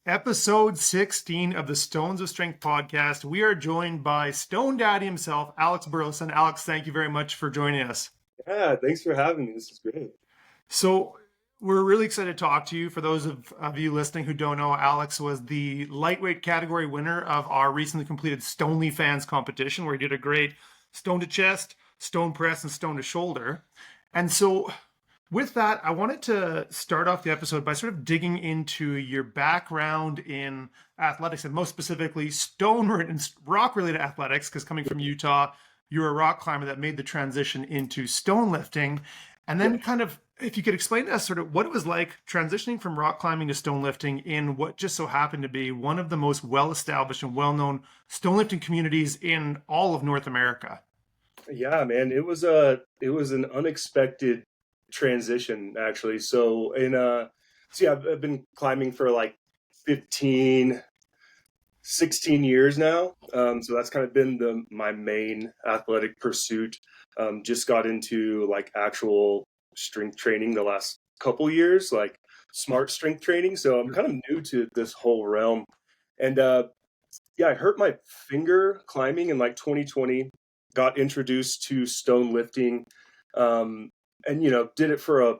Episode 16 of the Stones of Strength podcast. We are joined by Stone Daddy himself, Alex Burlison. Alex, thank you very much for joining us. Yeah, thanks for having me. This is great. So, we're really excited to talk to you. For those of you listening who don't know, Alex was the lightweight category winner of our recently completed StonelyFans competition, where he did a great stone to chest, stone press, and stone to shoulder. And so, with that, I wanted to start off the episode by sort of digging into your background in athletics, and most specifically stone and rock related athletics, because coming from Utah, you're a rock climber that made the transition into stone lifting. And then, Yeah, kind of, if you could explain to us sort of what it was like transitioning from rock climbing to stone lifting in what just so happened to be one of the most well established and well known stone lifting communities in all of North America. yeah, man. It was an unexpected transition actually. I've been climbing for like 15, 16 years now. So that's kind of been my main athletic pursuit. Just got into like actual strength training the last couple years, like smart strength training. So I'm kind of new to this whole realm. And yeah, I hurt my finger climbing in like 2020, got introduced to stone lifting, and did it for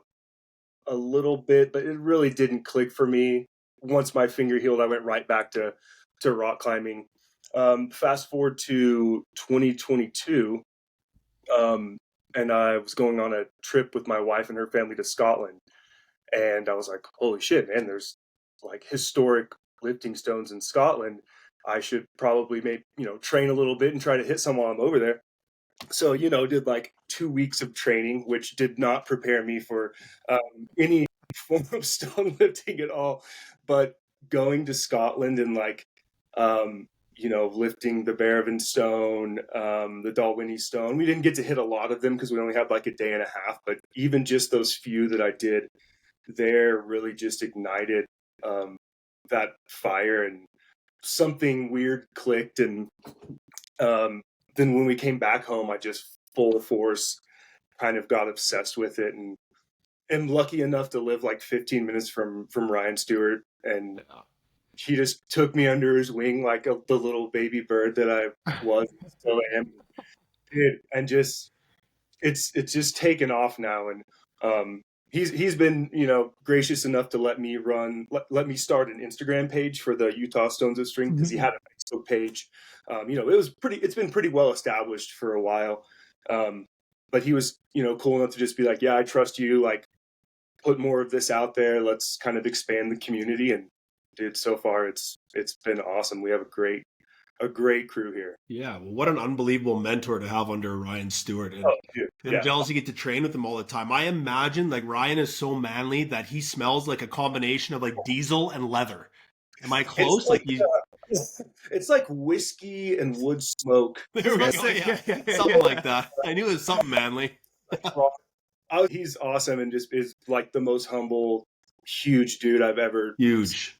a little bit, but it really didn't click for me. Once my finger healed, I went right back to rock climbing. Fast forward to 2022, and I was going on a trip with my wife and her family to Scotland, and I was like, holy shit, man, there's like historic lifting stones in Scotland. I should probably maybe, train a little bit and try to hit some while I'm over there. So, did like 2 weeks of training, which did not prepare me for any form of stone lifting at all. But going to Scotland and like, lifting the Berevan stone, the Dalwhinnie stone. We didn't get to hit a lot of them because we only had like a day and a half. But even just those few that I did there really just ignited that fire, and something weird clicked. And then when we came back home, I just full force kind of got obsessed with it, and am lucky enough to live like 15 minutes from Ryan Stewart, and he just took me under his wing like the little baby bird that I was and still am. And just it's just taken off now. And he's been gracious enough to let me start an Instagram page for the Utah Stones of Strength, because he Mhm. had a Facebook page. It's been pretty well established for a while. But he was cool enough to just be like, yeah, I trust you, like put more of this out there, let's kind of expand the community. And dude, so far it's been awesome. We have a great crew here. Yeah, well, what an unbelievable mentor to have under Ryan Stewart. And Oh dude, I'm yeah. jealous you get to train with him all the time. I imagine like Ryan is so manly that he smells like a combination of like diesel and leather. Am I It's close? like Like he's it's like whiskey and wood smoke. there we go. Say, Yeah, yeah. something like that. I knew it was something manly. He's awesome and just is like the most humble, huge dude I've ever. Huge.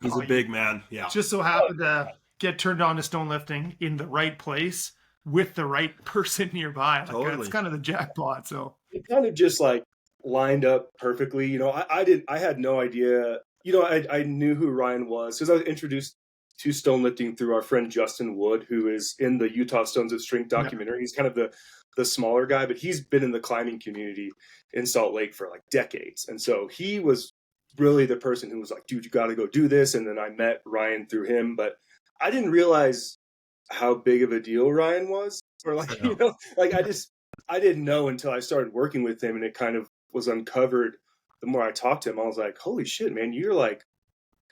He's Oh, a big man. Yeah. just so happened to get turned on to stone lifting in the right place with the right person nearby. Like Totally. that's kind of the jackpot. So It kind of just like lined up perfectly. I had no idea. I knew who Ryan was because I was introduced to stone lifting through our friend Justin Wood, who is in the Utah Stones of Strength yeah, documentary. He's kind of the smaller guy, but he's been in the climbing community in Salt Lake for like decades. And so he was really the person who was like, dude, you got to go do this. And then I met Ryan through him, but I didn't realize how big of a deal Ryan was. Or like, Yeah. like I didn't know until I started working with him, and it kind of was uncovered. The more I talked to him, I was like, holy shit, man, you're like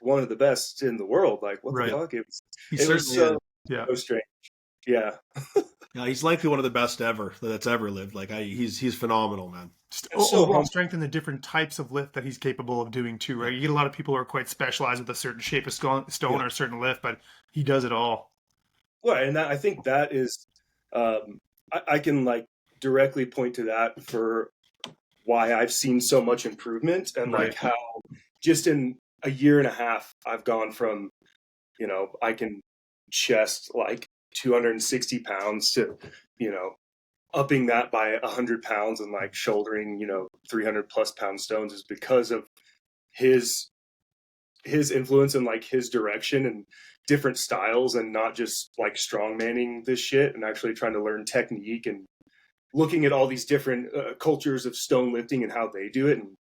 one of the best in the world. Like, what the right. fuck? He It was certainly is. Yeah. so strange. Yeah. Yeah, he's likely one of the best ever that's ever lived. He's phenomenal, man. Just So overall humble. strength and the different types of lift that he's capable of doing too, right? You get a lot of people who are quite specialized with a certain shape of stone Yeah. or a certain lift, but he does it all. Well, and I think that is, I can like directly point to that for why I've seen so much improvement, and like Right. how just in a year and a half, I've gone from, I can chest like 260 pounds to, you know, upping that by 100 pounds, and like shouldering, 300 plus pound stones, is because of his his influence and like his direction and different styles, and not just like strongmanning this shit, and actually trying to learn technique and looking at all these different cultures of stone lifting and how they do it, and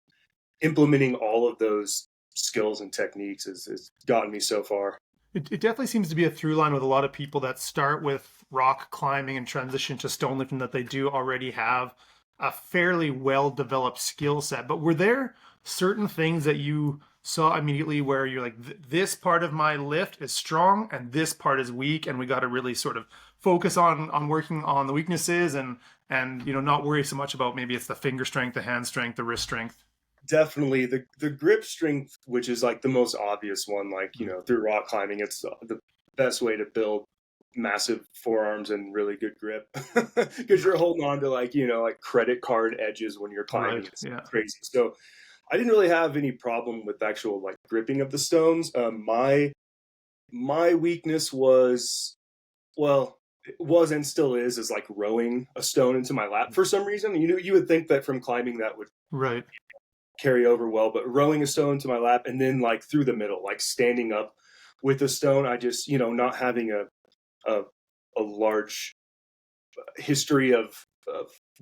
implementing all of those skills and techniques has gotten me so far. It definitely seems to be a through line with a lot of people that start with rock climbing and transition to stone lifting, that they do already have a fairly well developed skill set. But were there certain things that you saw immediately where you're like, this part of my lift is strong and this part is weak, and we got to really sort of focus on working on the weaknesses, and not worry so much about maybe it's the finger strength, the hand strength, the wrist strength? Definitely the grip strength, which is like the most obvious one, like, through rock climbing, it's the best way to build massive forearms and really good grip, because you're holding on to like credit card edges when you're climbing. Right, It's yeah. crazy. So I didn't really have any problem with actual like gripping of the stones. My weakness was, well, it was and still is like rowing a stone into my lap for some reason. You would think that from climbing that would Right. carry over well, but rowing a stone to my lap and then like through the middle, like standing up with a stone, I just, not having a large history of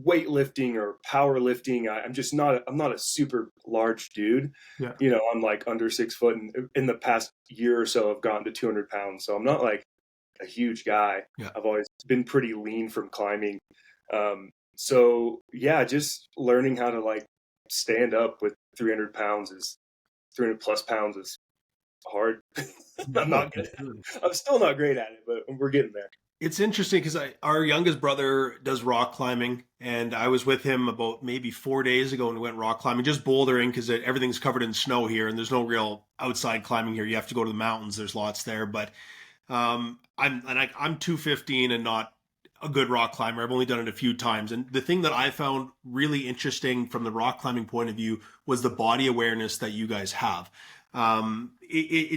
weightlifting or powerlifting. I'm not a super large dude. Yeah. I'm like under 6 foot, and in the past year or so I've gotten to 200 pounds. So I'm not like a huge guy. Yeah. I've always been pretty lean from climbing. So yeah, just learning how to like stand up with 300 plus pounds is hard. I'm still not great at it, but we're getting there. It's interesting because our youngest brother does rock climbing, and I was with him about maybe 4 days ago and we went rock climbing, just bouldering, because everything's covered in snow here and there's no real outside climbing here. You have to go to the mountains. There's lots there, but I'm 215 and not a good rock climber. I've only done it a few times, and the thing that I found really interesting from the rock climbing point of view was the body awareness that you guys have. I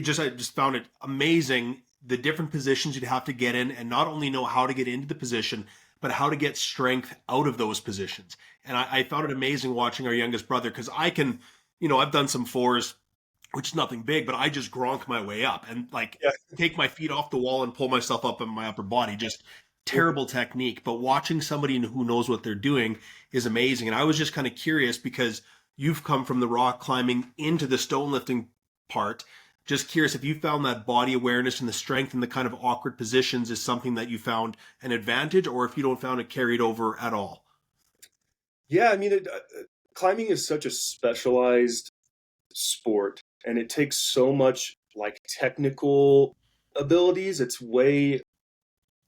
just found it amazing, the different positions you'd have to get in, and not only know how to get into the position, but how to get strength out of those positions. And I found it amazing watching our youngest brother, because I can, I've done some fours, which is nothing big, but I just gronk my way up and like take my feet off the wall and pull myself up in my upper body. Just terrible technique. But watching somebody who knows what they're doing is amazing. And I was just kind of curious, because you've come from the rock climbing into the stone lifting part. Just curious if you found that body awareness and the strength and the kind of awkward positions is something that you found an advantage, or if you don't found it carried over at all. Yeah, I mean, climbing is such a specialized sport, and it takes so much like technical abilities. It's way,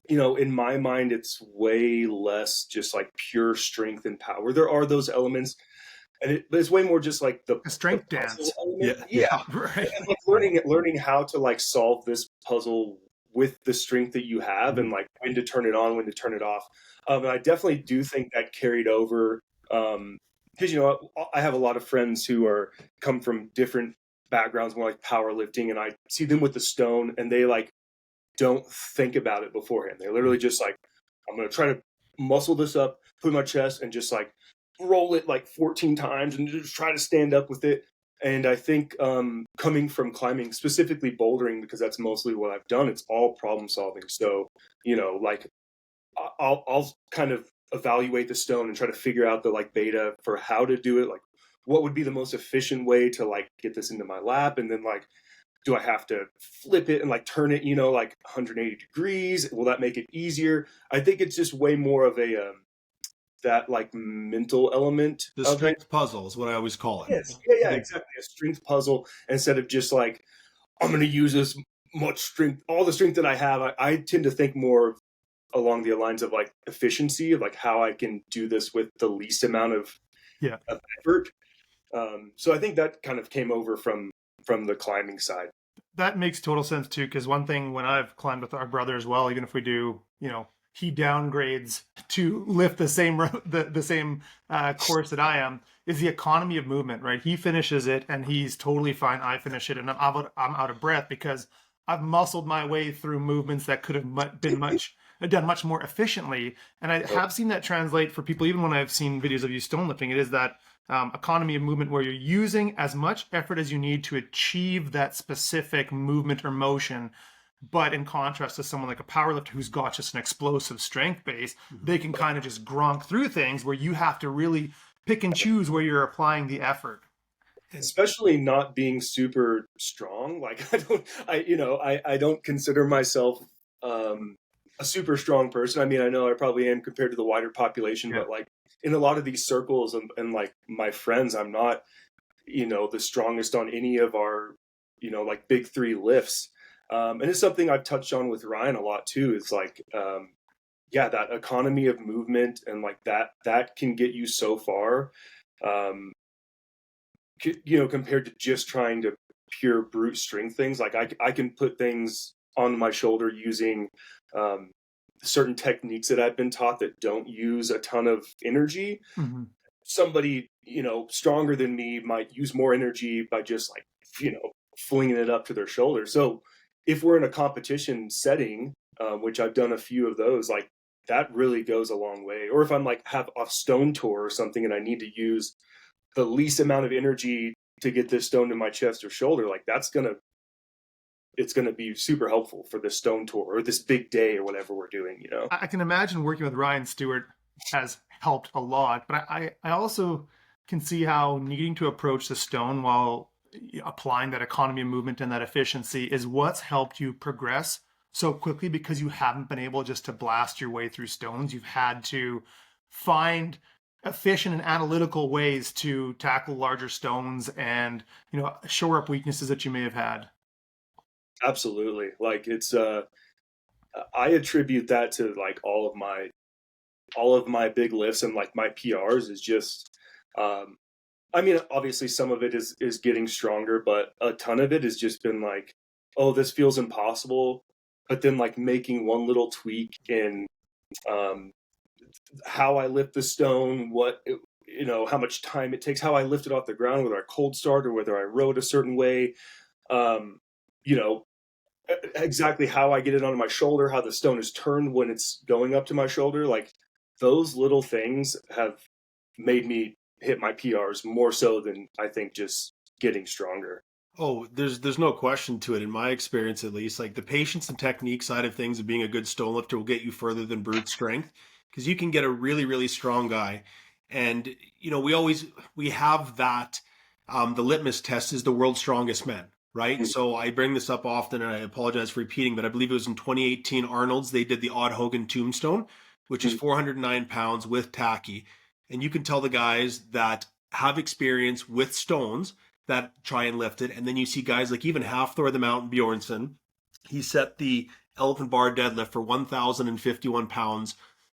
in my mind, it's way less just like pure strength and power. There are those elements, but it's way more just like the strength puzzle dance. element. Yeah. Right. And like learning how to like solve this puzzle with the strength that you have, and like when to turn it on, when to turn it off. And I definitely do think that carried over, because I have a lot of friends who come from different backgrounds, more like powerlifting, and I see them with the stone, and they like don't think about it beforehand. They're literally just like, I'm gonna try to muscle this up, put my chest, and just like roll it like 14 times and just try to stand up with it. And I think coming from climbing, specifically bouldering, because that's mostly what I've done, it's all problem solving. So, like I'll kind of evaluate the stone and try to figure out the like beta for how to do it. Like, what would be the most efficient way to like get this into my lap? And then like, do I have to flip it and like turn it, like 180 degrees? Will that make it easier? I think it's just way more of a that like mental element. The strength puzzle is what I always call it. Yes. Yeah, exactly. A strength puzzle, instead of just like, I'm going to use as much strength, all the strength that I have. I tend to think more along the lines of like efficiency, of like how I can do this with the least amount of effort. So I think that kind of came over from the climbing side. That makes total sense too, because one thing when I've climbed with our brother as well, even if we do, he downgrades to lift the same course that I am, is the economy of movement, right? He finishes it and he's totally fine. I finish it and I'm out of breath because I've muscled my way through movements that could have been done much more efficiently. And I have seen that translate for people, even when I've seen videos of you stone lifting. It is that economy of movement, where you're using as much effort as you need to achieve that specific movement or motion. But in contrast to someone like a powerlifter who's got just an explosive strength base, they can kind of just gronk through things where you have to really pick and choose where you're applying the effort. Especially not being super strong. Like I don't consider myself a super strong person. I mean, I know I probably am compared to the wider population, Yeah. but like in a lot of these circles and like my friends, I'm not, the strongest on any of our, like big three lifts. And it's something I've touched on with Ryan a lot too. It's like, that economy of movement and like that can get you so far. Compared to just trying to pure brute strength things. Like I can put things on my shoulder using certain techniques that I've been taught that don't use a ton of energy. Mm-hmm. Somebody, stronger than me might use more energy by just like, flinging it up to their shoulder. So if we're in a competition setting, which I've done a few of those, like that really goes a long way. Or if I'm like have a stone tour or something and I need to use the least amount of energy to get this stone to my chest or shoulder, like it's gonna be super helpful for this stone tour or this big day or whatever we're doing, I can imagine working with Ryan Stewart has helped a lot, but I also can see how needing to approach the stone while applying that economy of movement and that efficiency is what's helped you progress so quickly, because you haven't been able just to blast your way through stones. You've had to find efficient and analytical ways to tackle larger stones and, shore up weaknesses that you may have had. Absolutely. Like it's I attribute that to like all of my big lifts and like my PRs is just I mean, obviously some of it is getting stronger, but a ton of it has just been like, oh, this feels impossible. But then like making one little tweak in how I lift the stone, how much time it takes, how I lift it off the ground, whether I cold start or whether I row it a certain way, you know, exactly how I get it onto my shoulder, how the stone is turned when it's going up to my shoulder. Like those little things have made me hit my PRs more so than I think just getting stronger. Oh, there's no question to it. In my experience, at least, like the patience and technique side of things of being a good stone lifter will get you further than brute strength, because you can get a really, really strong guy. And, we have that, the litmus test is the world's strongest men, right? So I bring this up often and I apologize for repeating, but I believe it was in 2018 Arnold's, they did the Odd Hogan Tombstone, which is 409 pounds with tacky. And you can tell the guys that have experience with stones that try and lift it. And then you see guys like even Halfthor the Mountain Bjornsson. He set the elephant bar deadlift for 1,051 pounds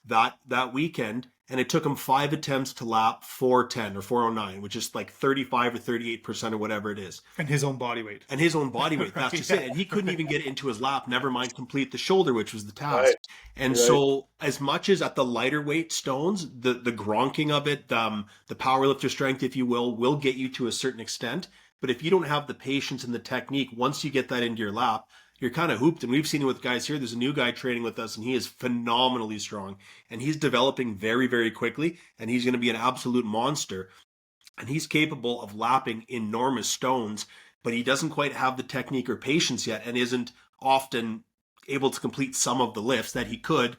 that weekend. And it took him 5 attempts to lap 410 or 409, which is like 35 or 38% or whatever it is. And his own body weight. That's just it. And he couldn't even get into his lap, never mind complete the shoulder, which was the task. Right. And so as much as at the lighter weight stones, the gronking of it, the powerlifter strength, if you will get you to a certain extent. But if you don't have the patience and the technique, once you get that into your lap, you're kind of hooped. And we've seen it with guys here. There's a new guy training with us and he is phenomenally strong and he's developing very, very quickly. And he's going to be an absolute monster. And he's capable of lapping enormous stones, but he doesn't quite have the technique or patience yet and isn't often able to complete some of the lifts that he could.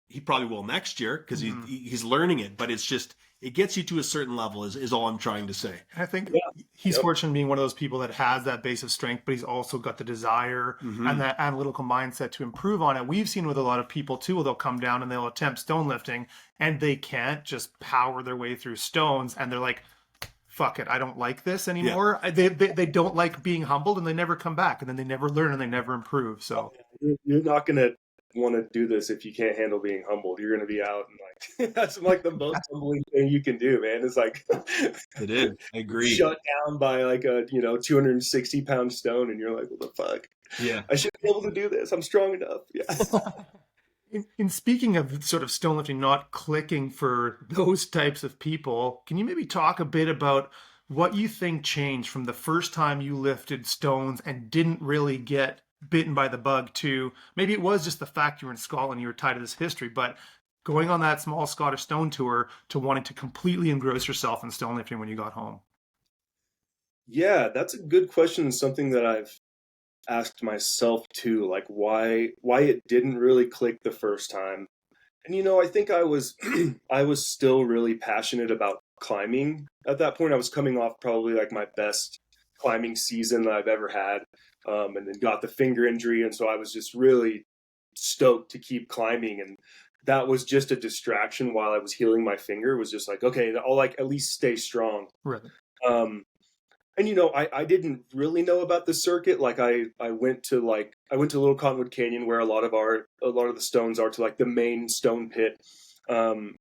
He probably will next year because he's learning it, but it's just, it gets you to a certain level is all I'm trying to say. I think he's fortunate being one of those people that has that base of strength, but he's also got the desire and that analytical mindset to improve on it. We've seen with a lot of people too, where they'll come down and they'll attempt stone lifting and they can't just power their way through stones. And they're like, fuck it, I don't like this anymore. Yeah. They don't like being humbled and they never come back and then they never learn and they never improve. So you're not going to want to do this if you can't handle being humbled. You're going to be out and like that's like the most humbling thing you can do, man. It's like it is. I agree. Shut down by like a 260-pound stone, and you're like, what the fuck? Yeah, I should be able to do this. I'm strong enough. Yeah. In speaking of sort of stone lifting not clicking for those types of people, can you maybe talk a bit about what you think changed from the first time you lifted stones and didn't really get bitten by the bug to maybe it was just the fact you were in Scotland, you were tied to this history, but going on that small Scottish stone tour to wanting to completely engross yourself in stone lifting when you got home? Yeah, that's a good question, and something that I've asked myself too, like why it didn't really click the first time. And I think I was I was still really passionate about climbing at that point. I was coming off probably like my best climbing season that I've ever had, and then got the finger injury, and so I was just really stoked to keep climbing, and that was just a distraction while I was healing my finger. It was just like, okay, I'll like at least stay strong. Right. Um, and I didn't really know about the circuit. Like I went to Little Cottonwood Canyon, where a lot of the stones are, to like the main stone pit, and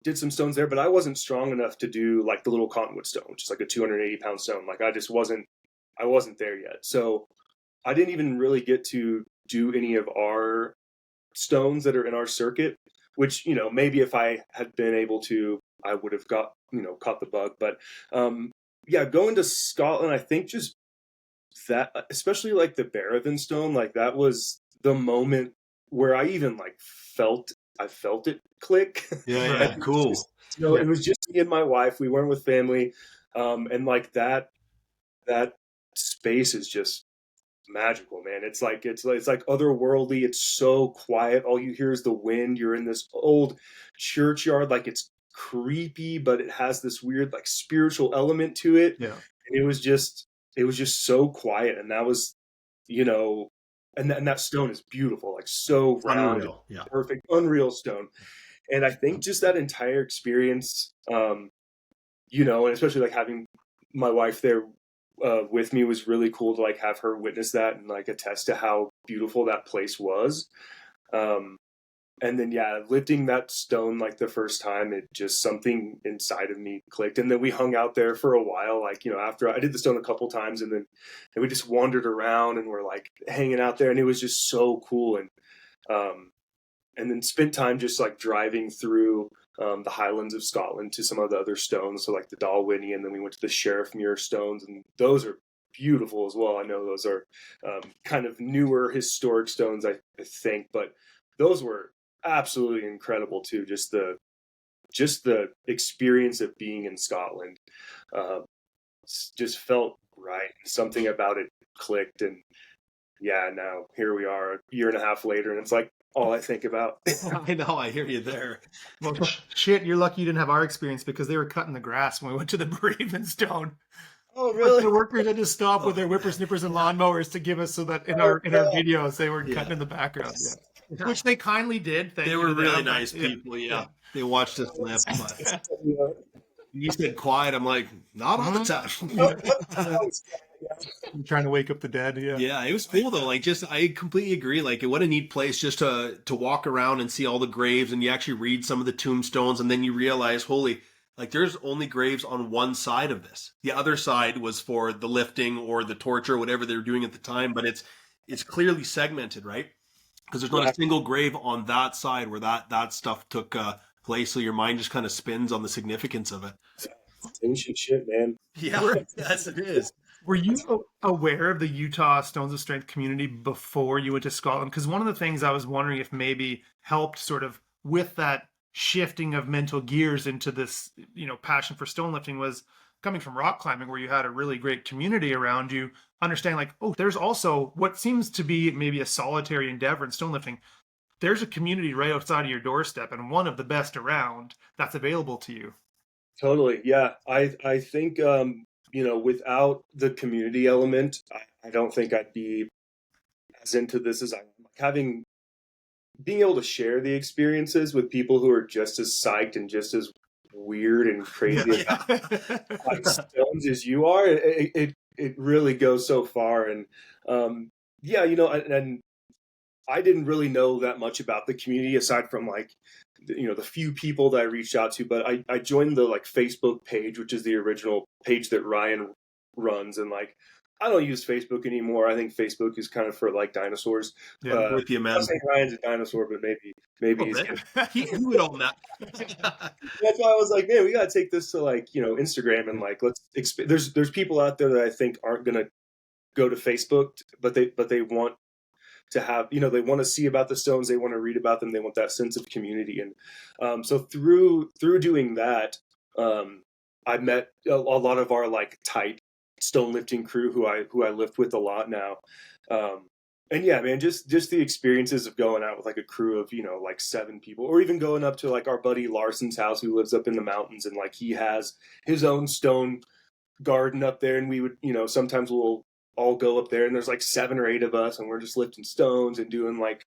did some stones there. But I wasn't strong enough to do like the Little Cottonwood stone, which is like a 280-pound stone. Like I wasn't there yet. So I didn't even really get to do any of our stones that are in our circuit. Which maybe if I had been able to, I would have caught the bug. But yeah, going to Scotland, I think just that, especially like the Barravin stone, like that was the moment where I even like I felt it click. Yeah, cool. It was just me and my wife. We weren't with family, and like that space is just magical, man. It's like otherworldly. It's so quiet. All you hear is the wind. You're in this old churchyard, like it's creepy, but it has this weird like spiritual element to it. Yeah. And it was just so quiet, and that was and that stone is beautiful, like so round, Unreal. Yeah. perfect, unreal stone. And I think just that entire experience, and especially like having my wife there with me, was really cool to like have her witness that and like attest to how beautiful that place was. And then, yeah, lifting that stone like the first time, it just, something inside of me clicked. And then we hung out there for a while, like, after I did the stone a couple times, and we just wandered around and we're like hanging out there, and it was just so cool. And then spent time just like driving through the Highlands of Scotland to some of the other stones. So like the Dalwhinnie, and then we went to the Sheriff Muir stones, and those are beautiful as well. I know those are kind of newer historic stones, I think, but those were absolutely incredible too. Just the experience of being in Scotland just felt right. Something about it clicked, and yeah, now here we are a year and a half later, and it's like all I think about. I know, I hear you there. Well, shit, you're lucky you didn't have our experience, because they were cutting the grass when we went to the Braven Stone. Oh, Like, really? the workers had to stop with their whippersnippers and lawnmowers to give us, so that in our videos they were cutting in the background. Yeah. Which they kindly did. Thank They you were to really them. nice people. Yeah. They watched us lift. But you said quiet. I'm like, not all the time. I'm trying to wake up the dead. Yeah. Yeah, it was cool though. Like, just, I completely agree. Like, what a neat place just to walk around and see all the graves, and you actually read some of the tombstones, and then you realize, holy, like, there's only graves on one side of this. The other side was for the lifting or the torture, whatever they were doing at the time. But it's clearly segmented, right? Because there's not a single grave on that side where that stuff took place. So your mind just kind of spins on the significance of it. Ancient shit, man. Yeah, yes, it is. Were you aware of the Utah Stones of Strength community before you went to Scotland? Because one of the things I was wondering if maybe helped sort of with that shifting of mental gears into this, passion for stone lifting, was coming from rock climbing, where you had a really great community around you, understanding like, oh, there's also what seems to be maybe a solitary endeavor in stone lifting. There's a community right outside of your doorstep, and one of the best around, that's available to you. Totally. Yeah. I think, without the community element, I don't think I'd be as into this as I am. Like being able to share the experiences with people who are just as psyched and just as weird and crazy about like stones as you are, it really goes so far. And and I didn't really know that much about the community aside from like the few people that I reached out to, but I joined the like Facebook page, which is the original page that Ryan runs, and like I don't use Facebook anymore. I think Facebook is kind of for like dinosaurs. Yeah, with you, man. I'm not saying Ryan's a dinosaur, but maybe he's he would own that. That's why I was like, man, we gotta take this to like Instagram, and like let's there's people out there that I think aren't gonna go to Facebook, but they want to have, you know, they want to see about the stones, they want to read about them, they want that sense of community. And so through doing that, I met a lot of our like tight stone lifting crew who I lift with a lot now. And yeah, man, just the experiences of going out with like a crew of, you know, like 7 people, or even going up to like our buddy Larson's house who lives up in the mountains, and like he has his own stone garden up there, and we would, you know, sometimes we'll all go up there and there's like 7 or 8 of us, and we're just lifting stones and doing like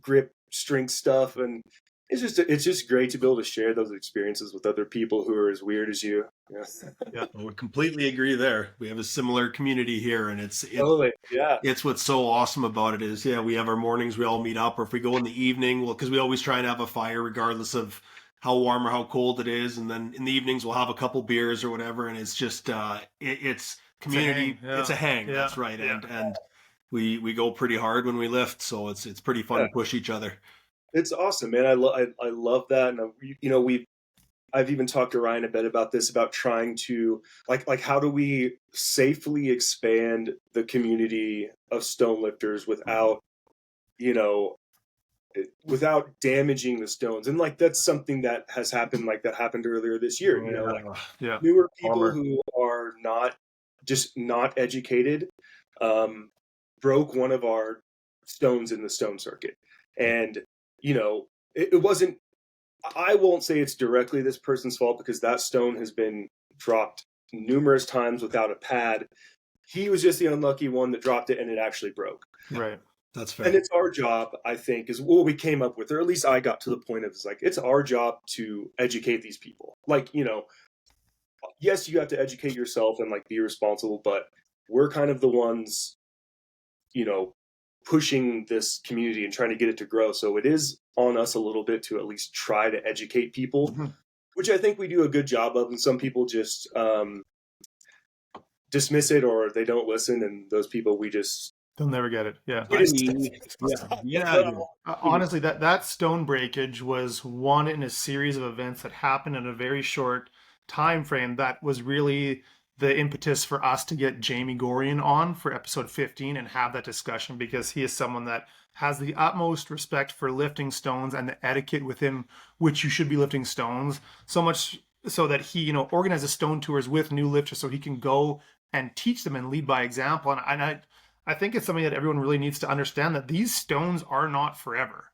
grip strength stuff. And it's just great to be able to share those experiences with other people who are as weird as you. Yeah. Yeah, we completely agree there. We have a similar community here, and it's Totally. Yeah. it's what's so awesome about it is, yeah, we have our mornings, we all meet up, or if we go in the evening, well, because we always try and have a fire regardless of how warm or how cold it is, and then in the evenings we'll have a couple beers or whatever, and it's just it's community, it's a hang, Yeah. that's right, Yeah. and we go pretty hard when we lift, so it's pretty fun to push each other. It's awesome, man. I love that. And you know, I've even talked to Ryan a bit about this, about trying to like how do we safely expand the community of stone lifters without, you know, without damaging the stones. And like that's something that has happened, like that happened earlier this year, you know, like Yeah. newer people Bummer. who are not educated broke one of our stones in the stone circuit. And you know, it wasn't, I won't say it's directly this person's fault, because that stone has been dropped numerous times without a pad. He was just the unlucky one that dropped it and it actually broke. Right. That's fair. And it's our job, I think, is what we came up with, or at least I got to the point of, it's like, it's our job to educate these people. Like, you know, yes, you have to educate yourself and like be responsible, but we're kind of the ones, you know, pushing this community and trying to get it to grow. So it is on us a little bit to at least try to educate people, which I think we do a good job of. And some people just dismiss it, or they don't listen. And those people, They'll never get it. Yeah. Honestly, that stone breakage was one in a series of events that happened in a very short time frame. That was really the impetus for us to get Jamie Gorian on for episode 15 and have that discussion, because he is someone that has the utmost respect for lifting stones and the etiquette within which you should be lifting stones. So much so that he, you know, organizes stone tours with new lifters so he can go and teach them and lead by example. And I think it's something that everyone really needs to understand, that these stones are not forever.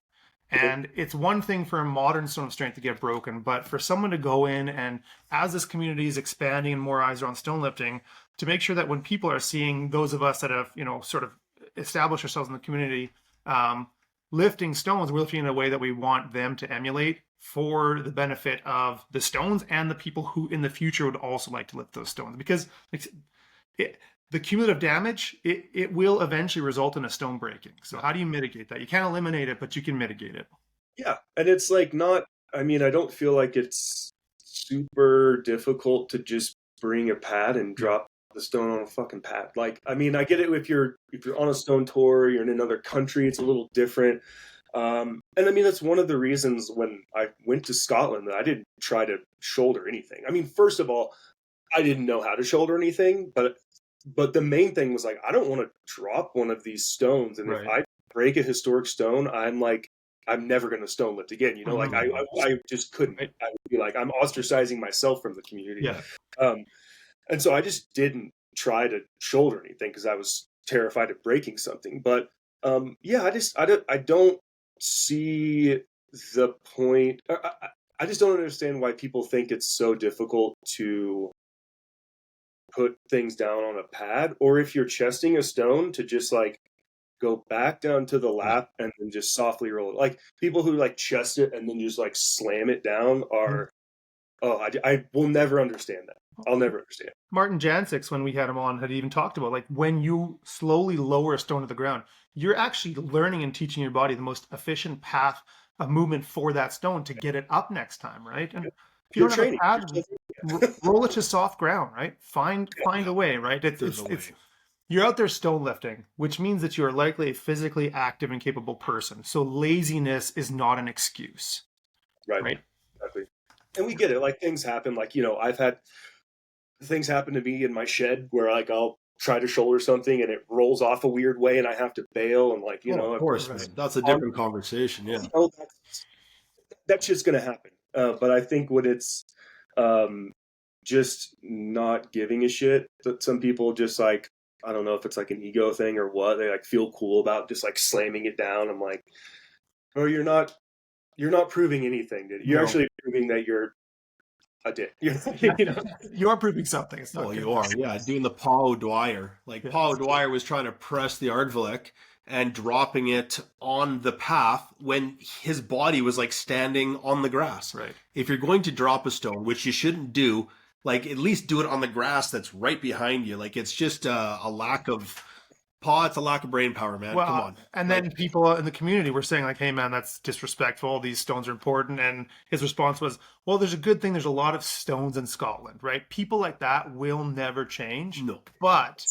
And it's one thing for a modern stone of strength to get broken, but for someone to go in and, as this community is expanding and more eyes are on stone lifting, to make sure that when people are seeing those of us that have, you know, sort of established ourselves in the community, lifting stones, we're lifting in a way that we want them to emulate for the benefit of the stones and the people who in the future would also like to lift those stones. Because the cumulative damage, it will eventually result in a stone breaking. So how do you mitigate that? You can't eliminate it, but you can mitigate it. Yeah. And it's like I don't feel like it's super difficult to just bring a pad and drop the stone on a fucking pad. Like, I mean, I get it if you're on a stone tour, you're in another country, it's a little different. And I mean, that's one of the reasons when I went to Scotland that I didn't try to shoulder anything. I mean, first of all, I didn't know how to shoulder anything, but the main thing was like, I don't want to drop one of these stones. And if I break a historic stone, I'm never going to stone lift again. You know, like I just couldn't. I would be like, I'm ostracizing myself from the community. Yeah. And so I just didn't try to shoulder anything because I was terrified of breaking something. But yeah, I don't see the point. I just don't understand why people think it's so difficult to put things down on a pad, or if you're chesting a stone, to just like go back down to the lap and then just softly roll it. Like people who like chest it and then just like slam it down are, I will never understand that. I'll never understand. Martin Jansix, when we had him on, had even talked about like when you slowly lower a stone to the ground, you're actually learning and teaching your body the most efficient path of movement for that stone to get it up next time, right? And if you don't have a pad, roll it to soft ground, right? Find a way, right? It's you're out there stone lifting, which means that you are likely a physically active and capable person. So laziness is not an excuse. Right? Exactly. And we get it. Like things happen. Like, you know, I've had things happen to me in my shed where like I'll try to shoulder something and it rolls off a weird way and I have to bail and like, you Oh, know, of course, Right. man. That's a different conversation. Yeah. you know, that's just going to happen. But I think when it's just not giving a shit, that some people just like, I don't know if it's like an ego thing or what, they like feel cool about just like slamming it down. I'm like, oh, you're not proving anything. You're No. actually proving that you're a dick. You know? You are proving something. It's not Well, good. you are, yeah. Doing the Paul O'Dwyer. Like, Yeah. Paul O'Dwyer was trying to press the Ardvillic and dropping it on the path when his body was like standing on the grass. Right. If you're going to drop a stone, which you shouldn't do, like at least do it on the grass that's right behind you. Like, it's just a lack of Paul. It's a lack of brain power, man. Well, Come on. and then people in the community were saying like, "Hey, man, that's disrespectful. These stones are important." And his response was, "Well, there's a good thing. There's a lot of stones in Scotland, right? People like that will never change. No. But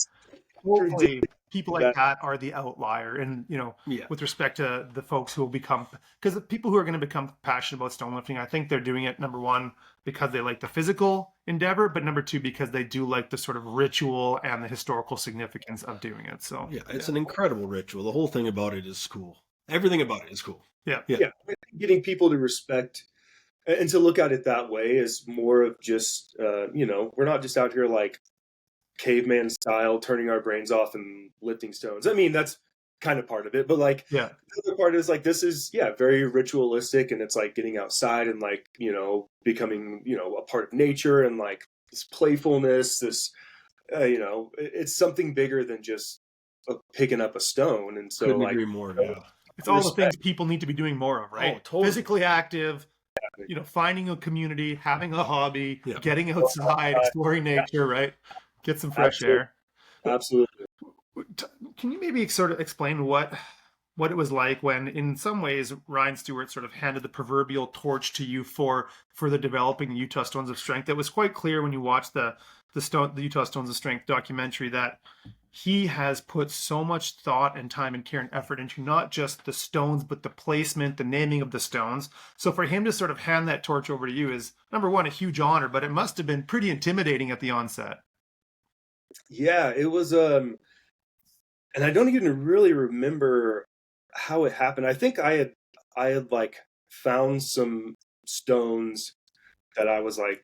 hopefully, people like that are the outlier. And Yeah. with respect to the folks who will become, because the people who are going to become passionate about stone lifting, I think they're doing it, number one, because they like the physical endeavor, but number two, because they do like the sort of ritual and the historical significance of doing it. So Yeah, it's an incredible ritual. The whole thing about it is cool. Everything about it is cool. Yeah. Getting people to respect and to look at it that way is more of just, we're not just out here like caveman style, turning our brains off and lifting stones. I mean, that's kind of part of it, but like Yeah. the other part is like, this is, very ritualistic, and it's like getting outside and like, becoming, a part of nature, and like this playfulness, this, it's something bigger than just picking up a stone. And so Couldn't like, agree more. Yeah. It's all the Respect. things people need to be doing more of, right? Oh, totally. Physically active, finding a community, having a hobby, Yeah. getting outside, exploring nature, right? Get some fresh air. absolutely. Can you maybe sort of explain what it was like when, in some ways, Ryan Stewart sort of handed the proverbial torch to you for the developing Utah Stones of Strength? It was quite clear when you watched the Utah Stones of Strength documentary that he has put so much thought and time and care and effort into not just the stones, but the placement, the naming of the stones. So for him to sort of hand that torch over to you is, number one, a huge honor, but it must have been pretty intimidating at the onset. Yeah, it was, and I don't even really remember how it happened. I think I had like found some stones that I was like,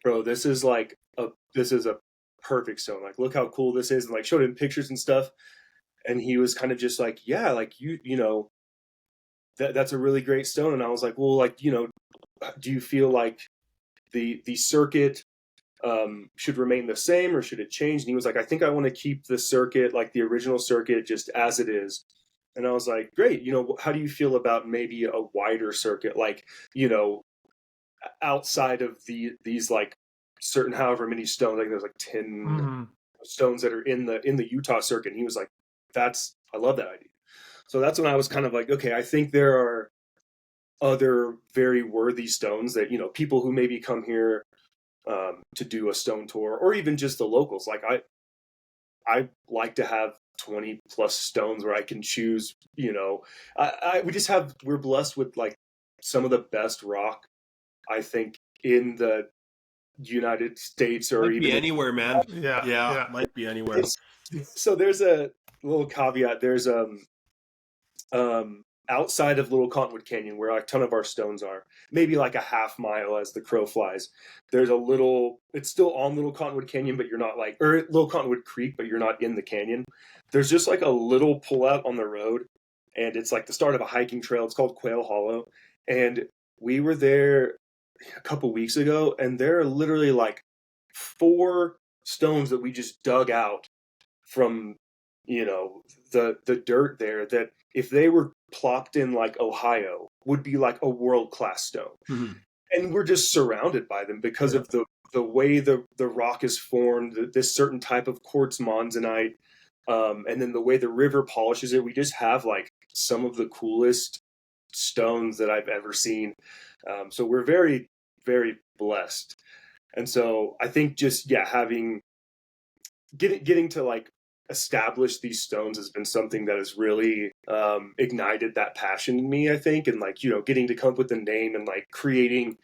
bro, this is a perfect stone. Like, look how cool this is, and like showed him pictures and stuff. And he was kind of just like, yeah, like that's a really great stone. And I was like, well, like, do you feel like the circuit should remain the same, or should it change? And he was like, I think I want to keep the circuit, like the original circuit, just as it is. And I was like, great. How do you feel about maybe a wider circuit, like, outside of these like certain however many stones, like there's like 10 stones that are in the Utah circuit. And he was like, I love that idea. So that's when I was kind of like, okay, I think there are other very worthy stones that, people who maybe come here to do a stone tour, or even just the locals. Like I like to have 20 plus stones where I can choose, we're blessed with like some of the best rock, I think, in the United States, or Might even be anywhere, man. Yeah. Might be anywhere. So there's a little caveat. There's outside of Little Cottonwood Canyon, where a ton of our stones are, maybe like a half mile as the crow flies, there's it's still on Little Cottonwood Canyon, but you're not like, or Little Cottonwood Creek, but you're not in the canyon. There's just like a little pullout on the road, and it's like the start of a hiking trail. It's called Quail Hollow. And we were there a couple weeks ago, and there are literally like 4 stones that we just dug out from, the dirt there, that if they were plopped in like Ohio would be like a world-class stone. Mm-hmm. And we're just surrounded by them because of the way the rock is formed, this certain type of quartz monzonite, and then the way the river polishes it. We just have like some of the coolest stones that I've ever seen. So we're very, very blessed. And so I think just, getting to like establish these stones has been something that has really ignited that passion in me, I think. And like, getting to come up with the name and like creating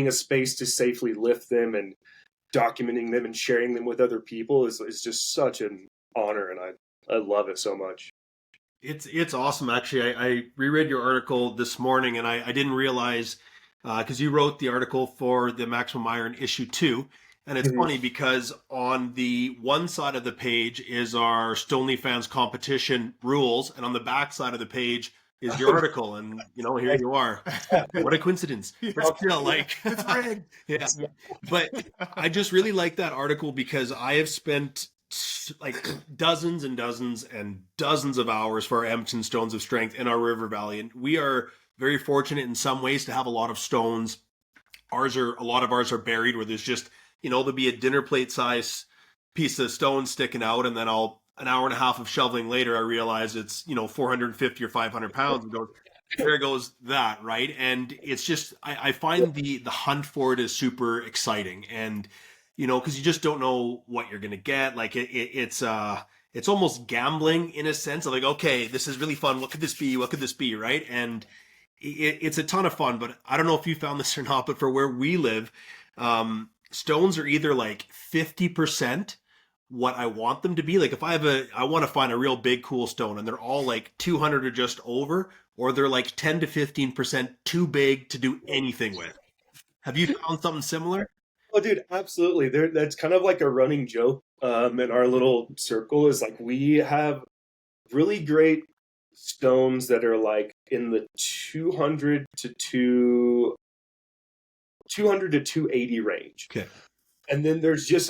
a space to safely lift them, and documenting them and sharing them with other people is just such an honor, and I love it so much. It's awesome. Actually, I reread your article this morning, and I didn't realize because you wrote the article for the Maximum Iron issue 2. And it's funny because on the one side of the page is our StonelyFans competition rules, and on the back side of the page is your article. And here you are. What a coincidence! But still, like, It's rigged. yeah. But I just really like that article because I have spent like dozens and dozens and dozens of hours for our Edmonton Stones of Strength in our river valley, and we are very fortunate in some ways to have a lot of stones. A lot of ours are buried where there's just there'll be a dinner plate size piece of stone sticking out, and then an hour and a half of shoveling later I realize it's 450 or 500 pounds, and there goes that, right? And it's just I find the hunt for it is super exciting, and because you just don't know what you're gonna get. Like it's almost gambling in a sense of like, okay, this is really fun. What could this be? What could this be? Right? And it's a ton of fun. But I don't know if you found this or not, but for where we live, stones are either like 50% what I want them to be. Like if I want to find a real big, cool stone and they're all like 200 or just over, or they're like 10 to 15% too big to do anything with. Have you found something similar? Oh, dude, absolutely. That's kind of like a running joke in our little circle is like we have really great stones that are like in the 200 to 280 range. Okay. And then there's just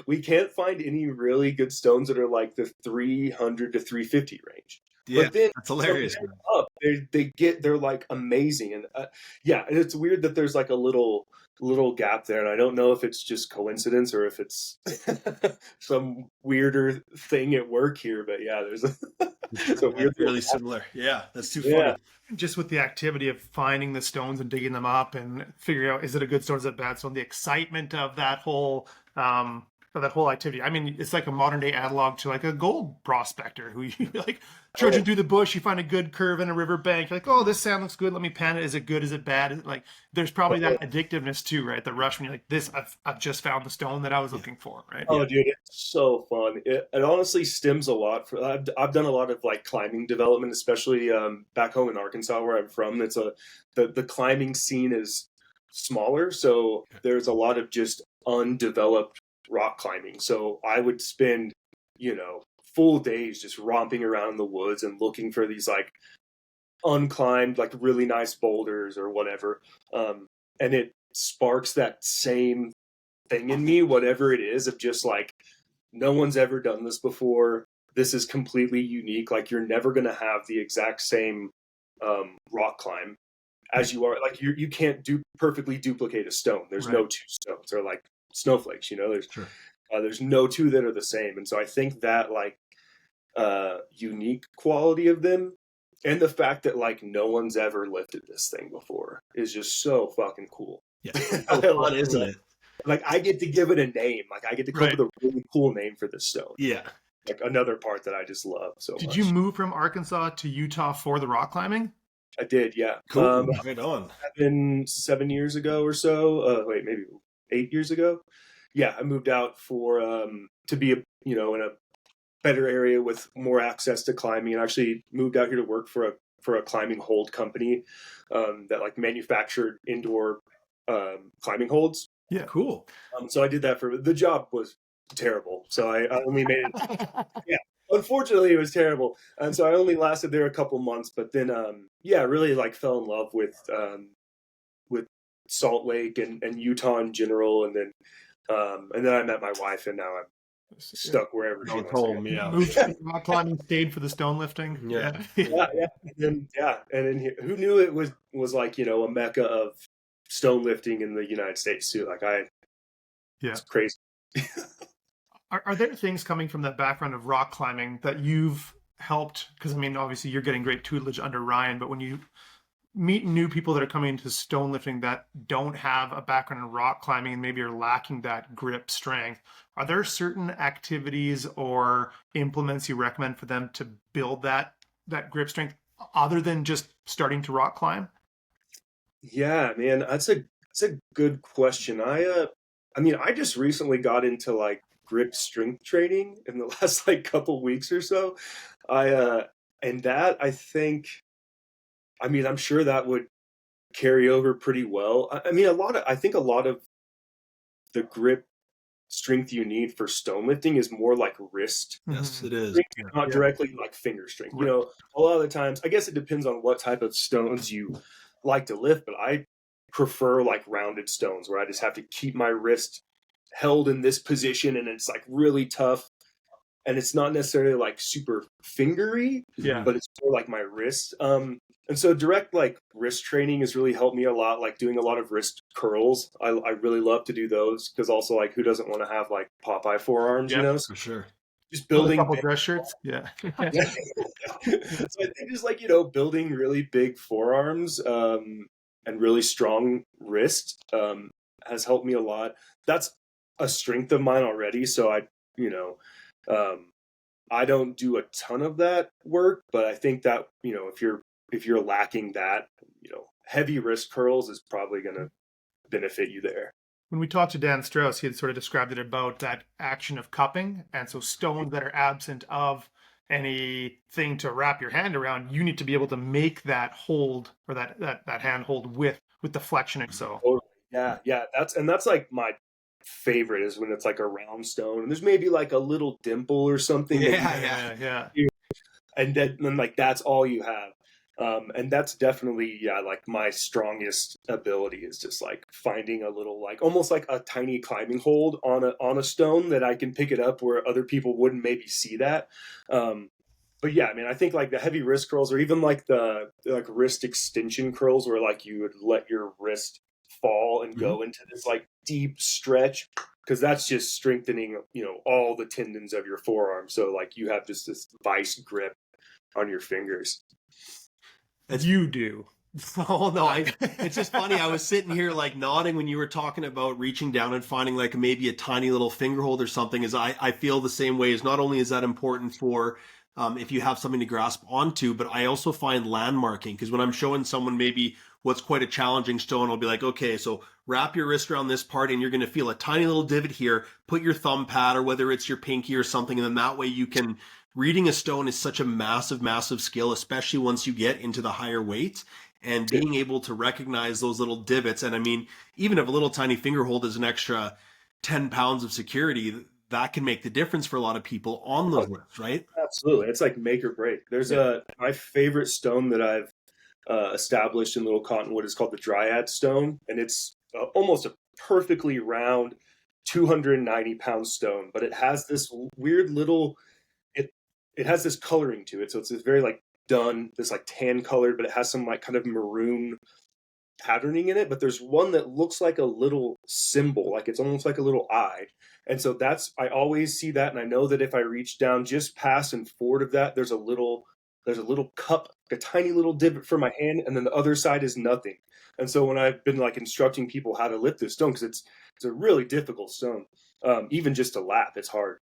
we can't find any really good stones that are like the 300 to 350 range. Yeah, but then that's hilarious. Up, they're like amazing, and yeah, and it's weird that there's like a little gap there, and I don't know if it's just coincidence or if it's some weirder thing at work here. But yeah, there's a weird really similar. Yeah, that's too funny. Yeah. Just with the activity of finding the stones and digging them up and figuring out, is it a good stone, is it a bad stone? The excitement of that whole activity. I mean, it's like a modern day analog to like a gold prospector who you like trudging through the bush, you find a good curve in a river bank. You're like, oh, this sand looks good. Let me pan it. Is it good? Is it bad? Is it like, there's probably that addictiveness too, right? The rush when you're like, this, I've just found the stone that I was looking for, right? Oh, dude, it's so fun. It honestly stems a lot. I've done a lot of like climbing development, especially back home in Arkansas where I'm from. The climbing scene is smaller, so there's a lot of just undeveloped rock climbing. So I would spend, full days just romping around the woods and looking for these like unclimbed, like really nice boulders or whatever. And it sparks that same thing in me, whatever it is, of just like, no one's ever done this before. This is completely unique. Like you're never going to have the exact same rock climb as you are. Like you can't perfectly duplicate a stone. There's no two stones. They're like snowflakes, there's no two that are the same. And so I think that like unique quality of them and the fact that like no one's ever lifted this thing before is just so fucking cool. Yeah, so fun, isn't it? Like I get to give it a name. Like I get to come up with a really cool name for this stone. Yeah. Like another part that I just love so much. Did you move from Arkansas to Utah for the rock climbing? I did, yeah. Cool. Right on. Been 7 years ago or so. Maybe 8 years ago. Yeah, I moved out for to be in a better area with more access to climbing, and actually moved out here to work for a climbing hold company that like manufactured indoor climbing holds. Yeah, cool. So I did that the job was terrible, so I only made it. Yeah, unfortunately, it was terrible, and so I only lasted there a couple months. But then, really like fell in love with Salt Lake and Utah in general, and then I met my wife, and now I'm stuck wherever she wants home. to go. Yeah, moved to rock climbing, stayed for the stone lifting. Yeah. And then who knew it was like a mecca of stone lifting in the United States too. Like it's crazy. Are there things coming from that background of rock climbing that you've helped? Because I mean, obviously you're getting great tutelage under Ryan, but when you meet new people that are coming into stone lifting that don't have a background in rock climbing and maybe are lacking that grip strength, are there certain activities or implements you recommend for them to build that grip strength other than just starting to rock climb? Yeah, man, that's a good question. I mean, I just recently got into like grip strength training in the last like couple weeks or so. And that I think, I mean, I'm sure that would carry over pretty well. I mean, I think a lot of the grip strength you need for stone lifting is more like wrist Yes, it is. strength, Yeah. not directly like finger strength. You Right. know, a lot of the times, I guess it depends on what type of stones you like to lift, but I prefer like rounded stones where I just have to keep my wrist held in this position and it's like really tough and it's not necessarily like super fingery, Yeah. but it's more like my wrist. And so direct like wrist training has really helped me a lot, like doing a lot of wrist curls. I really love to do those because also like who doesn't want to have like Popeye forearms, Yeah, you know? For sure. Just Build a building couple big, dress shirts. Yeah. yeah. So I think just like, you know, building really big forearms and really strong wrist has helped me a lot. That's a strength of mine already. So you know, um, I don't do a ton of that work, but I think that, you know, if you're lacking that, you know, heavy wrist curls is probably going to benefit you there. When we talked to Dan Strauss, he had sort of described it about that action of cupping. And so stones that are absent of anything to wrap your hand around, you need to be able to make that hold or that hand hold with the flexioning. So Totally. Yeah. That's like my favorite is when it's like a round stone and there's maybe like a little dimple or something. yeah. And then like that's all you have. And that's definitely like my strongest ability is just like finding a little like almost like a tiny climbing hold on a stone that I can pick it up where other people wouldn't maybe see that. But yeah, I mean, I think like the heavy wrist curls or even like the like wrist extension curls where like you would let your wrist fall and go into this like deep stretch because that's just strengthening, you know, all the tendons of your forearm. So like you have just this vice grip on your fingers. As you do. Oh no, it's just funny. I was sitting here like nodding when you were talking about reaching down and finding like maybe a tiny little finger hold or something. I feel the same way. As not only is that important for if you have something to grasp onto, but I also find landmarking because when I'm showing someone maybe what's quite a challenging stone, I'll be like, okay, so wrap your wrist around this part and you're going to feel a tiny little divot here. Put your thumb pad or whether it's your pinky or something, and then that way you can. Reading a stone is such a massive, massive skill, especially once you get into the higher weights. And being able to recognize those little divots. And I mean, even if a little tiny finger hold is an extra 10 pounds of security, that can make the difference for a lot of people on those lifts, right? Absolutely. It's like make or break. There's my favorite stone that I've established in Little Cottonwood is called the Dryad Stone. And it's almost a perfectly round 290-pound stone, but it has this weird little, it has this coloring to it. So it's this very like this like tan colored, but it has some like kind of maroon patterning in it. But there's one that looks like a little symbol, like it's almost like a little eye. And so I always see that. And I know that if I reach down just past and forward of that, there's a little cup, a tiny little divot for my hand. And then the other side is nothing. And so when I've been like instructing people how to lift this stone, because it's a really difficult stone, even just to lap, it's hard.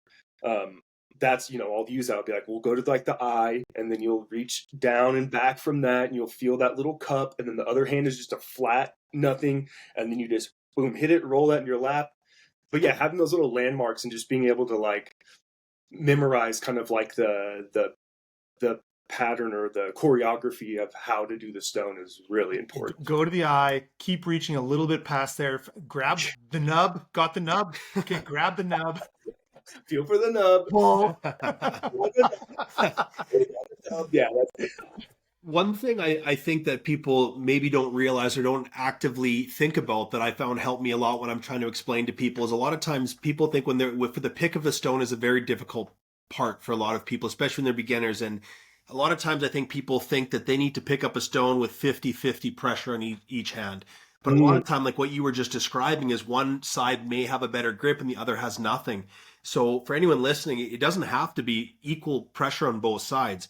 That's, you know, I'll use that. I'll be like, we'll go to like the eye and then you'll reach down and back from that and you'll feel that little cup. And then the other hand is just a flat nothing. And then you just boom, hit it, roll that in your lap. But yeah, having those little landmarks and just being able to like memorize kind of like the pattern or the choreography of how to do the stone is really important. Go to the eye, keep reaching a little bit past there. Grab the nub. Got the nub. Okay, grab the nub. Feel for the nub. Pull. Yeah, that's it. One thing I think that people maybe don't realize or don't actively think about that I found helped me a lot when I'm trying to explain to people is a lot of times people think when they're for the pick of a stone is a very difficult part for a lot of people, especially when they're beginners. And a lot of times I think people think that they need to pick up a stone with 50-50 pressure on each hand. But a lot of time, like what you were just describing, is one side may have a better grip and the other has nothing. So for anyone listening, it doesn't have to be equal pressure on both sides.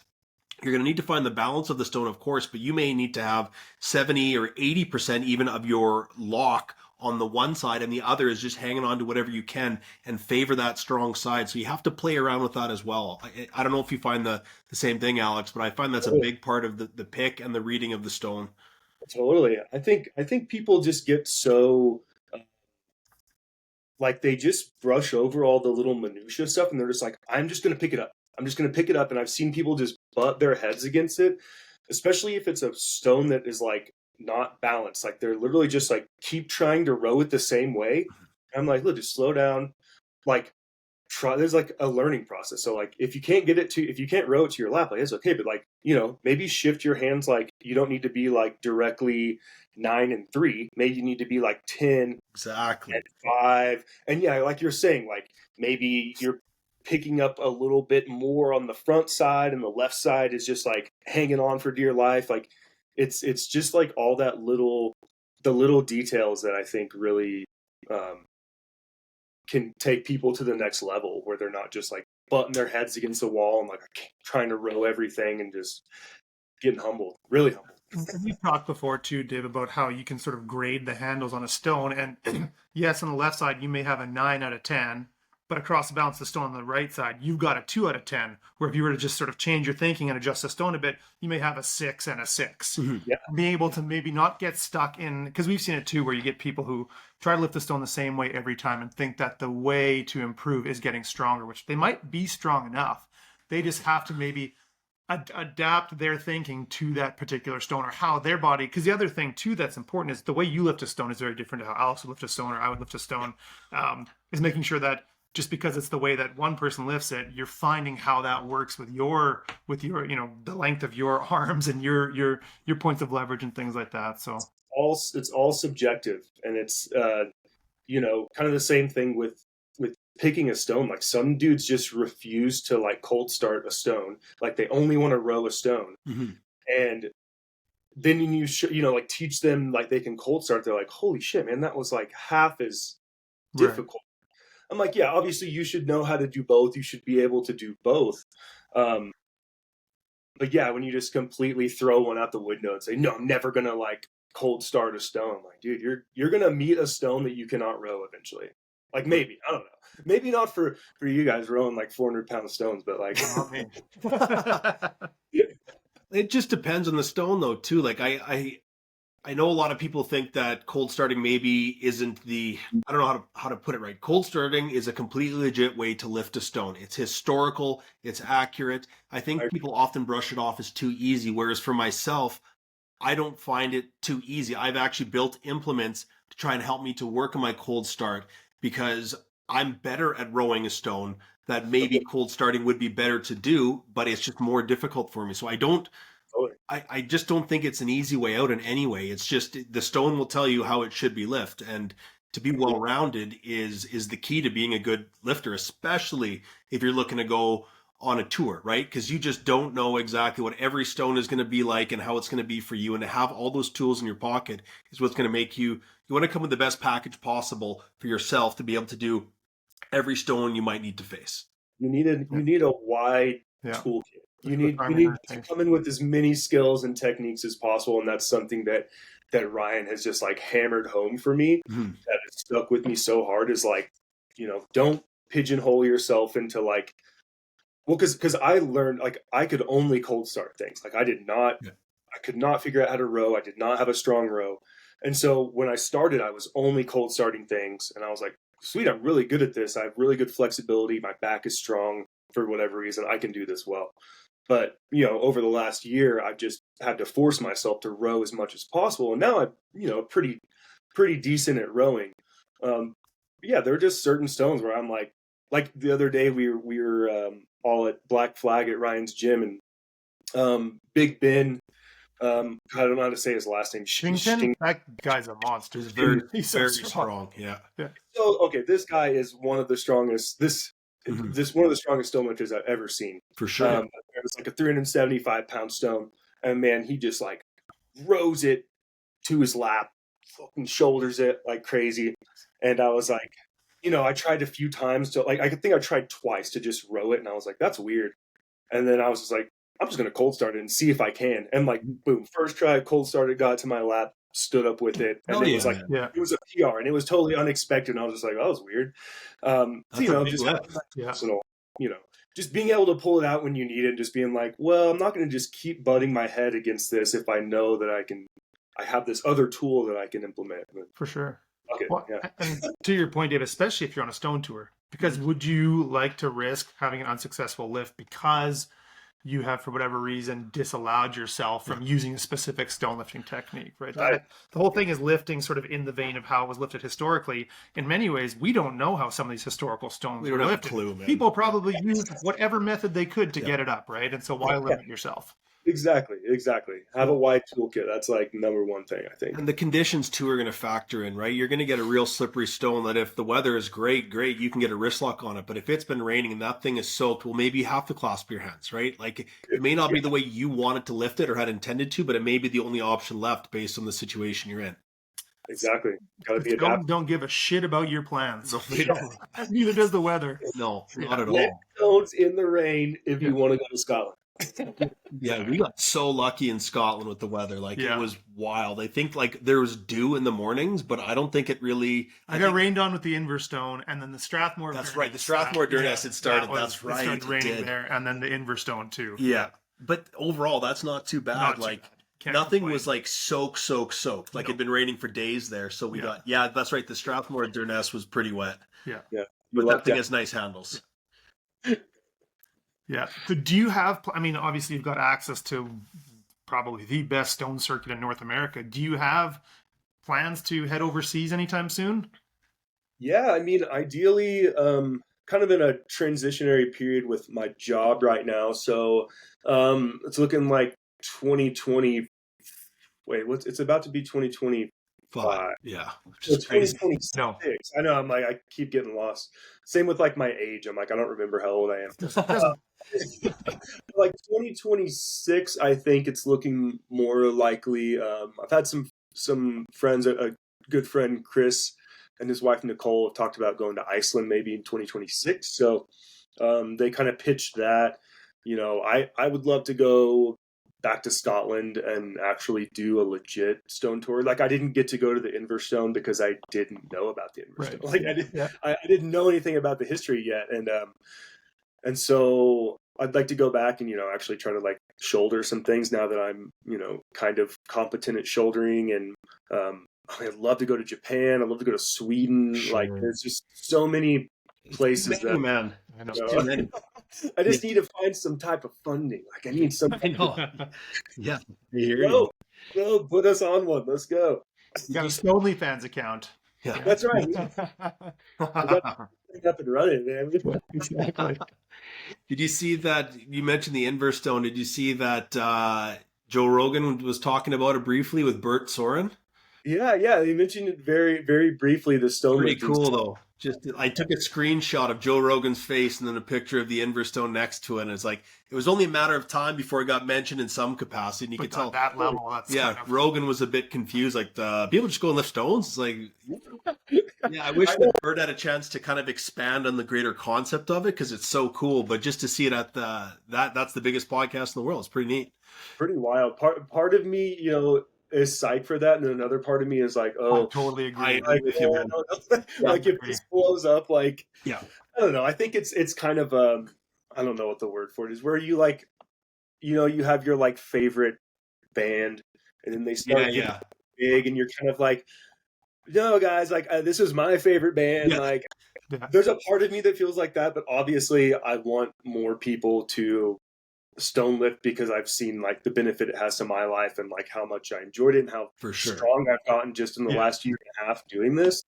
You're going to need to find the balance of the stone, of course, but you may need to have 70 or 80% even of your lock on the one side, and the other is just hanging on to whatever you can and favor that strong side. So you have to play around with that as well. I don't know if you find the same thing, Alex, but I find that's a big part of the pick and the reading of the stone. Totally. I think people just get so like they just brush over all the little minutia stuff, and they're just like, I'm just going to pick it up. I'm just going to pick it up. And I've seen people just butt their heads against it, especially if it's a stone that is like not balanced. Like they're literally just like keep trying to row it the same way. I'm like, look, just slow down. Like try, there's like a learning process. So like if you can't row it to your lap, like it's okay, but like, you know, maybe shift your hands. Like you don't need to be like directly 9 and 3. Maybe you need to be like 10 Exactly. and 5. And yeah, like you're saying, like maybe you're picking up a little bit more on the front side and the left side is just like hanging on for dear life. Like it's just like all that the little details that I think really can take people to the next level, where they're not just like butting their heads against the wall and like trying to row everything and just getting humbled, really humbled. We've talked before too, Dave, about how you can sort of grade the handles on a stone. And yes, on the left side, you may have a 9 out of 10, but across the balance of the stone on the right side, you've got a 2 out of 10, where if you were to just sort of change your thinking and adjust the stone a bit, you may have a 6 and a 6. Mm-hmm. Yeah. Being able to maybe not get stuck in, because we've seen it too, where you get people who try to lift the stone the same way every time and think that the way to improve is getting stronger, which they might be strong enough. They just have to maybe adapt their thinking to that particular stone, or how their body, because the other thing too that's important is the way you lift a stone is very different to how Alex would lift a stone or I would lift a stone. Is making sure that just because it's the way that one person lifts it, you're finding how that works with your you know, the length of your arms and your points of leverage and things like that. So It's all subjective, and it's you know, kind of the same thing with picking a stone. Like some dudes just refuse to like cold start a stone, like they only want to row a stone. Mm-hmm. And then you know, like teach them like they can cold start, they're like, holy shit, man, that was like half as difficult. I'm like, yeah, obviously you should know how to do both, you should be able to do both. But yeah, when you just completely throw one out the window and say, no, I'm never gonna like cold start a stone, I'm like, dude, you're gonna meet a stone that you cannot row eventually. Like maybe, I don't know, maybe not for you guys rowing like 400-pound stones, but like It just depends on the stone though too. Like I know a lot of people think that cold starting maybe isn't I don't know how to put it right. Cold starting is a completely legit way to lift a stone. It's historical, it's accurate. I think people often brush it off as too easy, whereas for myself, I don't find it too easy. I've actually built implements to try and help me to work on my cold start, because I'm better at rowing a stone that maybe cold starting would be better to do, but it's just more difficult for me. So I just don't think it's an easy way out in any way. It's just the stone will tell you how it should be lifted, and to be well-rounded is the key to being a good lifter, especially if you're looking to go on a tour, right? Because you just don't know exactly what every stone is going to be like and how it's going to be for you. And to have all those tools in your pocket is what's going to make you want to come with the best package possible for yourself to be able to do every stone you might need to face. You need a wide toolkit. You need to come in with as many skills and techniques as possible, and that's something that Ryan has just like hammered home for me. Mm-hmm. That has stuck with me so hard, is like, you know, don't pigeonhole yourself into like, well, because I learned like I could only cold start things. Like I could not figure out how to row. I did not have a strong row, and so when I started, I was only cold starting things, and I was like, sweet, I'm really good at this. I have really good flexibility. My back is strong for whatever reason. I can do this well. But, you know, over the last year, I've just had to force myself to row as much as possible. And now I'm, you know, pretty decent at rowing. Yeah, there are just certain stones where I'm like the other day we were all at Black Flag at Ryan's gym, and Big Ben, I don't know how to say his last name. That guy's a monster. He's very so strong. Yeah. So, okay, this guy is one of the strongest, one of the strongest stone lifters I've ever seen. For sure. It's like a 375-pound stone, and man, he just like rows it to his lap, fucking shoulders it like crazy. And I was like, you know, I tried a few times to like, I think I tried twice to just row it, and I was like, that's weird. And then I was just like, I'm just gonna cold start it and see if I can. And like, boom, first try, cold started, got to my lap, stood up with it, and it was like, it was a PR, and it was totally unexpected. And I was just like, oh, that was weird. So, you know, just personal, you know, just being able to pull it out when you need it, just being like, well, I'm not going to just keep butting my head against this if I know that I have this other tool that I can implement. For sure. Okay, Well, yeah. and to your point, Dave, especially if you're on a stone tour, because would you like to risk having an unsuccessful lift because you have, for whatever reason, disallowed yourself from using a specific stone lifting technique, right? Right. The whole thing is lifting sort of in the vein of how it was lifted historically. In many ways, we don't know how some of these historical stones We don't were have a lifted. clue, man. People probably used whatever method they could to Yeah. get it up, right? And so why limit yourself? Exactly. Have a wide toolkit. That's like number one thing, I think. And the conditions too are going to factor in, right? You're going to get a real slippery stone that if the weather is great, you can get a wrist lock on it. But if it's been raining and that thing is soaked, well, maybe you have to clasp your hands, right? Like it may not be the way you wanted to lift it or had intended to, but it may be the only option left based on the situation you're in. Exactly. Got to be Stones adaptable. don't give a shit about your plans. No, they don't. Neither does the weather. No, not at Lift all. stones in the rain if you want to go to Scotland. Yeah, we got so lucky in Scotland with the weather. Like Yeah. it was wild. I think like there was dew in the mornings, but I don't think it really. I got rained on with the Inverstone, and then the Strathmore. That's Durness, right, the Strathmore Durness had started, that's right, It started it raining did. there, and then the Inverstone too. Yeah, but overall, that's not too bad. Not too like bad. Can't nothing complain. was like soaked. Like it'd been raining for days there. So we got that's right. The Strathmore Durness was pretty wet, Yeah. but love that thing that. has nice handles. Yeah. So do you have, I mean, obviously you've got access to probably the best stone circuit in North America. Do you have plans to head overseas anytime soon? Yeah, I mean, ideally, kind of in a transitionary period with my job right now. So it's looking like 2020. Wait, it's about to be 2025. Yeah, which So is crazy. 2026. No. I know. I'm like, I keep getting lost. Same with like my age. I'm like, I don't remember how old I am. Like 2026, I think it's looking more likely. I've had some friends, a good friend Chris and his wife Nicole have talked about going to Iceland maybe in 2026. So they kind of pitched that. You know, I would love to go back to Scotland and actually do a legit stone tour. Like I didn't get to go to the Inverstone because I didn't know about the Inverstone. Right. Like I didn't know anything about the history yet, and so I'd like to go back and actually try to like shoulder some things now that I'm kind of competent at shouldering. And I'd love to go to Japan. I'd love to go to Sweden. Sure. Like there's just so many places that man. I know. you know, I just need to find some type of funding. Like I need some. I know. Yeah, I hear you. Go, put us on one. Let's go. You got a StonelyFans account. Yeah. That's right. Up and running, man. Exactly. Did you see that? You mentioned the Inverstone. Did you see that Joe Rogan was talking about it briefly with Bert Soren? Yeah. You mentioned it very, very briefly. The stone. Pretty cool though. I took a screenshot of Joe Rogan's face and then a picture of the Inverstone next to it. And it's like, it was only a matter of time before it got mentioned in some capacity. And you But could tell on that level, that's yeah, kind of- Rogan was a bit confused. Like people just go and lift stones. It's like, yeah, I wish that Bert had a chance to kind of expand on the greater concept of it because it's so cool. But just to see it at that's the biggest podcast in the world. It's pretty neat. Pretty wild. Part of me, is psyched for that, and then another part of me is like, I oh, totally agree. I agree with you, man. like if this blows up, like, Yeah. I don't know. I think it's kind of I don't know what the word for it is, where you like, you have your like favorite band, and then they start getting big, and you're kind of like, no, guys, like this is my favorite band. Yeah. Like, Yeah. there's a part of me that feels like that, but obviously, I want more people to stone lift because I've seen like the benefit it has to my life and like how much I enjoyed it and how For sure. strong I've gotten just in the last year and a half doing this.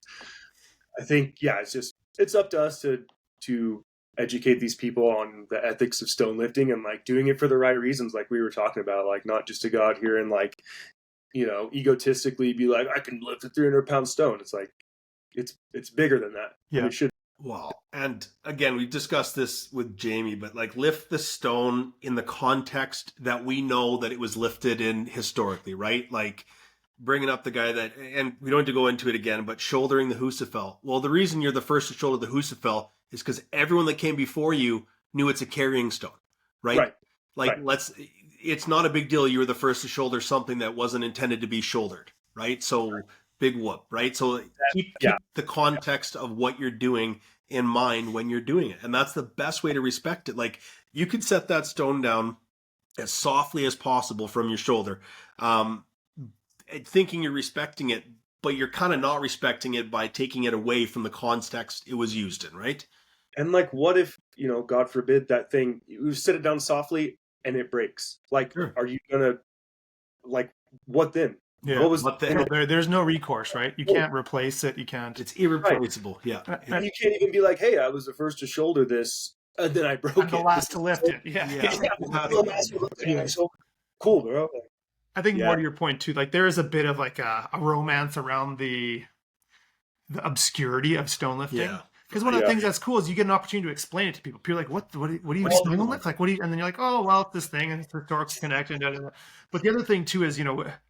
I think, it's up to us to educate these people on the ethics of stone lifting and like doing it for the right reasons, like we were talking about, like not just to go out here and like, egotistically be like, I can lift a 300-pound stone. It's like, it's bigger than that. Yeah. And it should. Well, and again, we've discussed this with Jamie, but like lift the stone in the context that we know that it was lifted in historically, right? Like bringing up the guy that, and we don't need to go into it again, but shouldering the Husafell. Well, the reason you're the first to shoulder the Husafell is because everyone that came before you knew it's a carrying stone, right? Like it's not a big deal. You were the first to shoulder something that wasn't intended to be shouldered, right? So big whoop, right? So keep the context of what you're doing in mind when you're doing it. And that's the best way to respect it. Like you could set that stone down as softly as possible from your shoulder, thinking you're respecting it, but you're kind of not respecting it by taking it away from the context it was used in, right? And like, what if, God forbid, that thing, you sit it down softly and it breaks? Like, Sure. are you gonna, like, what then? Yeah. What was What the- There's no recourse, right? You can't replace it. You can't. It's irreplaceable. Yeah. And you can't even be like, hey, I was the first to shoulder this, and then I broke I'm the it. last to lift it. Yeah. Yeah, so cool, bro. I think Yeah. more to your point too, like there is a bit of like a romance around the obscurity of stone lifting. Yeah. Because one of the Yeah. things that's cool is you get an opportunity to explain it to people. People are like, what do you stone lift? Like, what do you, and then you're like, oh, well, it's this thing and it's historical connection. Da, da, da. But the other thing too is,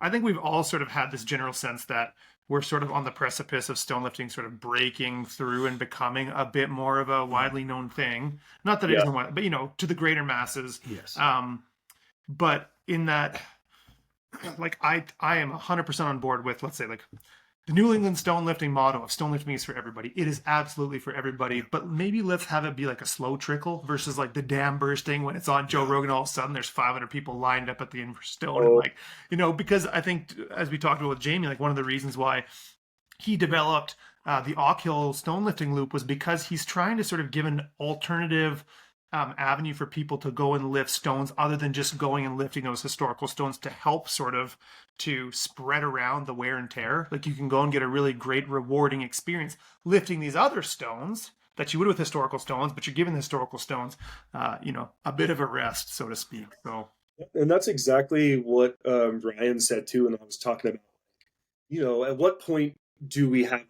I think we've all sort of had this general sense that we're sort of on the precipice of stone lifting sort of breaking through and becoming a bit more of a widely known thing. Not that it isn't, but to the greater masses. Yes. But in that, like, I am 100% on board with, let's say, like, the New England stone lifting motto of stone lifting is for everybody. It is absolutely for everybody, but maybe let's have it be like a slow trickle versus like the dam bursting when it's on Joe Rogan. All of a sudden, there's 500 people lined up at the end for stone, and like, because I think as we talked about with Jamie, like one of the reasons why he developed the Ock Hill stone lifting loop was because he's trying to sort of give an alternative avenue for people to go and lift stones other than just going and lifting those historical stones to help sort of to spread around the wear and tear. Like you can go and get a really great rewarding experience lifting these other stones that you would with historical stones, but you're giving the historical stones, a bit of a rest, so to speak. So, and that's exactly what Ryan said too. And I was talking about, at what point do we have,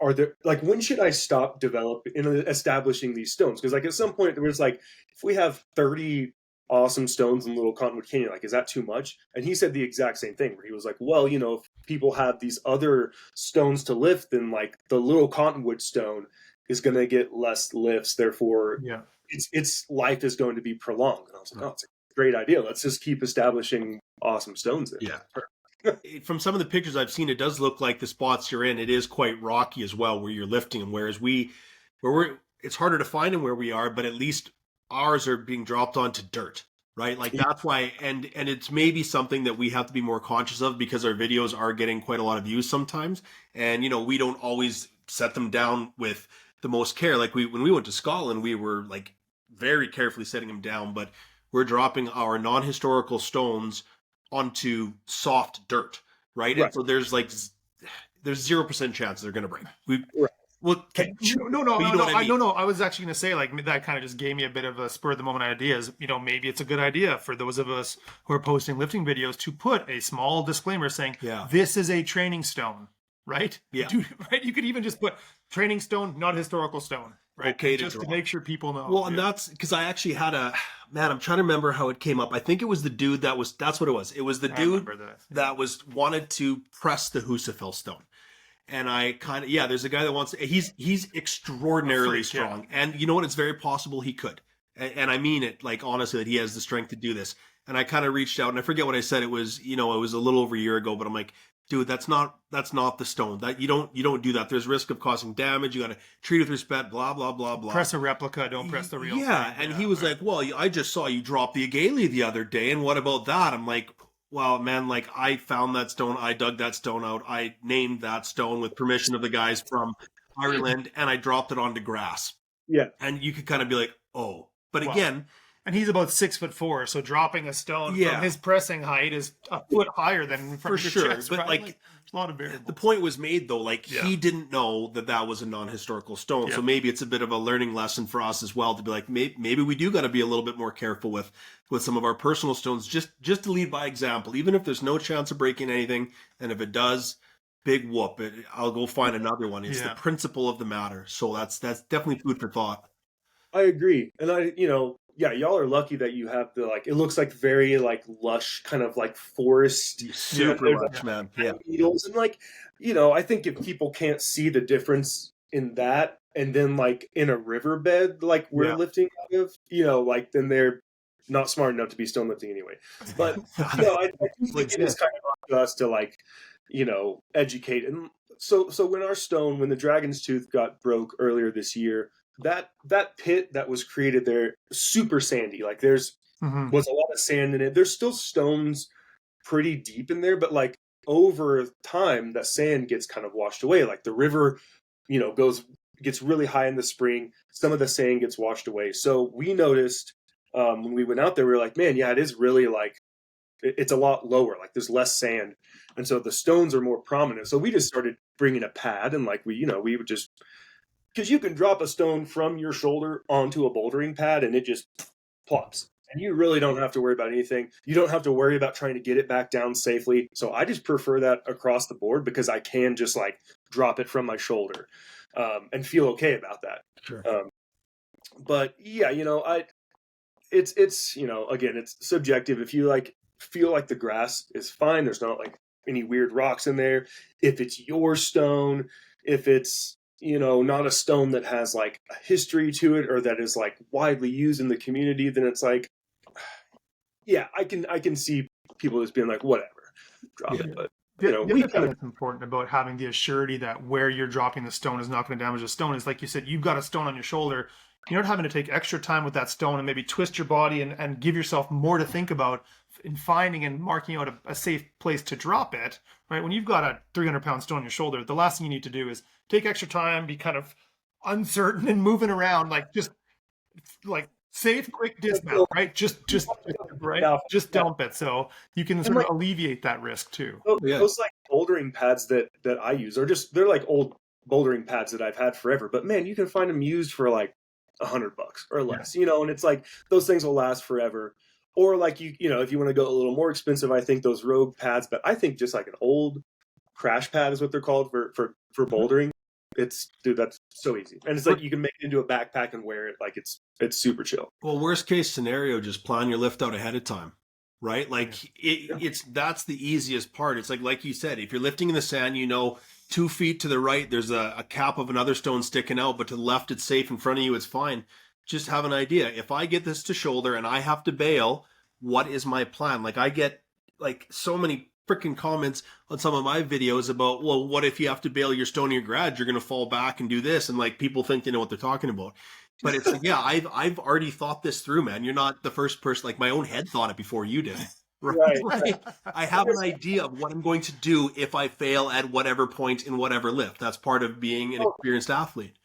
are there, like, when should I stop establishing these stones? Because like at some point there was like, if we have 30 awesome stones in Little Cottonwood Canyon, like, is that too much? And he said the exact same thing, where he was like, well, if people have these other stones to lift, then like the Little Cottonwood stone is going to get less lifts, therefore its life is going to be prolonged. And I was like, oh, it's a great idea. Let's just keep establishing awesome stones there. Yeah. From some of the pictures I've seen, it does look like the spots you're in, it is quite rocky as well, where you're lifting them. Whereas it's harder to find them where we are, but at least ours are being dropped onto dirt, right? Like that's why, and it's maybe something that we have to be more conscious of because our videos are getting quite a lot of views sometimes. And, we don't always set them down with the most care. Like when we went to Scotland, we were like very carefully setting them down, but we're dropping our non-historical stones onto soft dirt, right? And so there's 0% chance they're going to break. Well, no. I was actually going to say, like, that kind of just gave me a bit of a spur of the moment ideas. Maybe it's a good idea for those of us who are posting lifting videos to put a small disclaimer saying, this is a training stone, right? Yeah. Right. You could even just put training stone, not historical stone, right? Okay, just to make sure people know. Well, and that's because I actually had I'm trying to remember how it came up. I think it was the dude that's what it was. It was the dude that wanted to press the Husafell stone. And I kind of, there's a guy that wants, he's extraordinarily strong. Yeah. And you know what? It's very possible he could. And I mean it, like, honestly, that he has the strength to do this. And I kind of reached out, and I forget what I said. It was, it was a little over a year ago, but I'm like, dude, that's not the stone. That you don't do that. There's risk of causing damage. You got to treat it with respect, blah, blah, blah, blah. Press a replica, don't press the real thing. And he was like, well, I just saw you drop the Agalia the other day, and what about that? I'm like, well, man, like, I found that stone, I dug that stone out, I named that stone with permission of the guys from Ireland, and I dropped it onto grass. Yeah. And you could kind of be like, oh. But again... And he's about 6'4", so dropping a stone from his pressing height is a foot higher than from for your sure. chest, But right? like a lot of variables. The point was made though, like he didn't know that was a non-historical stone. So maybe it's a bit of a learning lesson for us as well to be like, maybe we do got to be a little bit more careful with some of our personal stones, just to lead by example, even if there's no chance of breaking anything, and if it does, big whoop, I'll go find another one. It's the principle of the matter. So that's definitely food for thought. I agree, and y'all are lucky that you have the, like, it looks like very like lush kind of like forest, super lush, man. Yeah, needles, and like, I think if people can't see the difference in that, and then like in a riverbed like we're lifting out of, like, then they're not smart enough to be stone lifting anyway. But I think it is kind of up to us to, like, educate. And so when the Dragon's Tooth got broke earlier this year, that pit that was created there, super sandy. Like, was a lot of sand in it. There's still stones pretty deep in there, but like over time, that sand gets kind of washed away. Like the river, gets really high in the spring. Some of the sand gets washed away. So we noticed when we went out there, we were like, man, yeah, it is really like, it's a lot lower. Like there's less sand. And so the stones are more prominent. So we just started bringing a pad, and like we would just, because you can drop a stone from your shoulder onto a bouldering pad and it just plops. And you really don't have to worry about anything. You don't have to worry about trying to get it back down safely. So I just prefer that across the board, because I can just like drop it from my shoulder and feel okay about that. Sure. But yeah, it's again, it's subjective. If you like feel like the grass is fine, there's not like any weird rocks in there. If it's your stone, if it's not a stone that has like a history to it or that is like widely used in the community, then it's like, yeah, I can see people just being like, whatever, drop it. But the other thing that's important about having the assurity that where you're dropping the stone is not going to damage the stone is, like you said, you've got a stone on your shoulder. You're not having to take extra time with that stone and maybe twist your body and give yourself more to think about in finding and marking out a safe place to drop it, right? When you've got a 300-pound stone on your shoulder, the last thing you need to do is take extra time, be kind of uncertain and moving around, like just like safe, quick dismount, right? Just dump it, so you can sort of alleviate that risk too. Those like bouldering pads that I use are they're like old bouldering pads that I've had forever, but man, you can find them used for like $100 or less, and it's like those things will last forever. Or like if you want to go a little more expensive, I think those Rogue pads, but I think just like an old crash pad is what they're called for bouldering. That's so easy, and it's like you can make it into a backpack and wear it. Like it's super chill. Well, worst case scenario, just plan your lift out ahead of time, right? Like that's the easiest part. It's like you said, if you're lifting in the sand, 2 feet to the right, there's a cap of another stone sticking out, but to the left, it's safe. In front of you, it's fine. Just have an idea. If I get this to shoulder and I have to bail, what is my plan? Like I get like so many freaking comments on some of my videos about, well, what if you have to bail your stone in your garage? You're going to fall back and do this. And like people think they know what they're talking about. But it's like, yeah, I've already thought this through, man. You're not the first person. Like my own head thought it before you did. Right. I have an idea of what I'm going to do if I fail at whatever point in whatever lift. That's part of being an experienced athlete.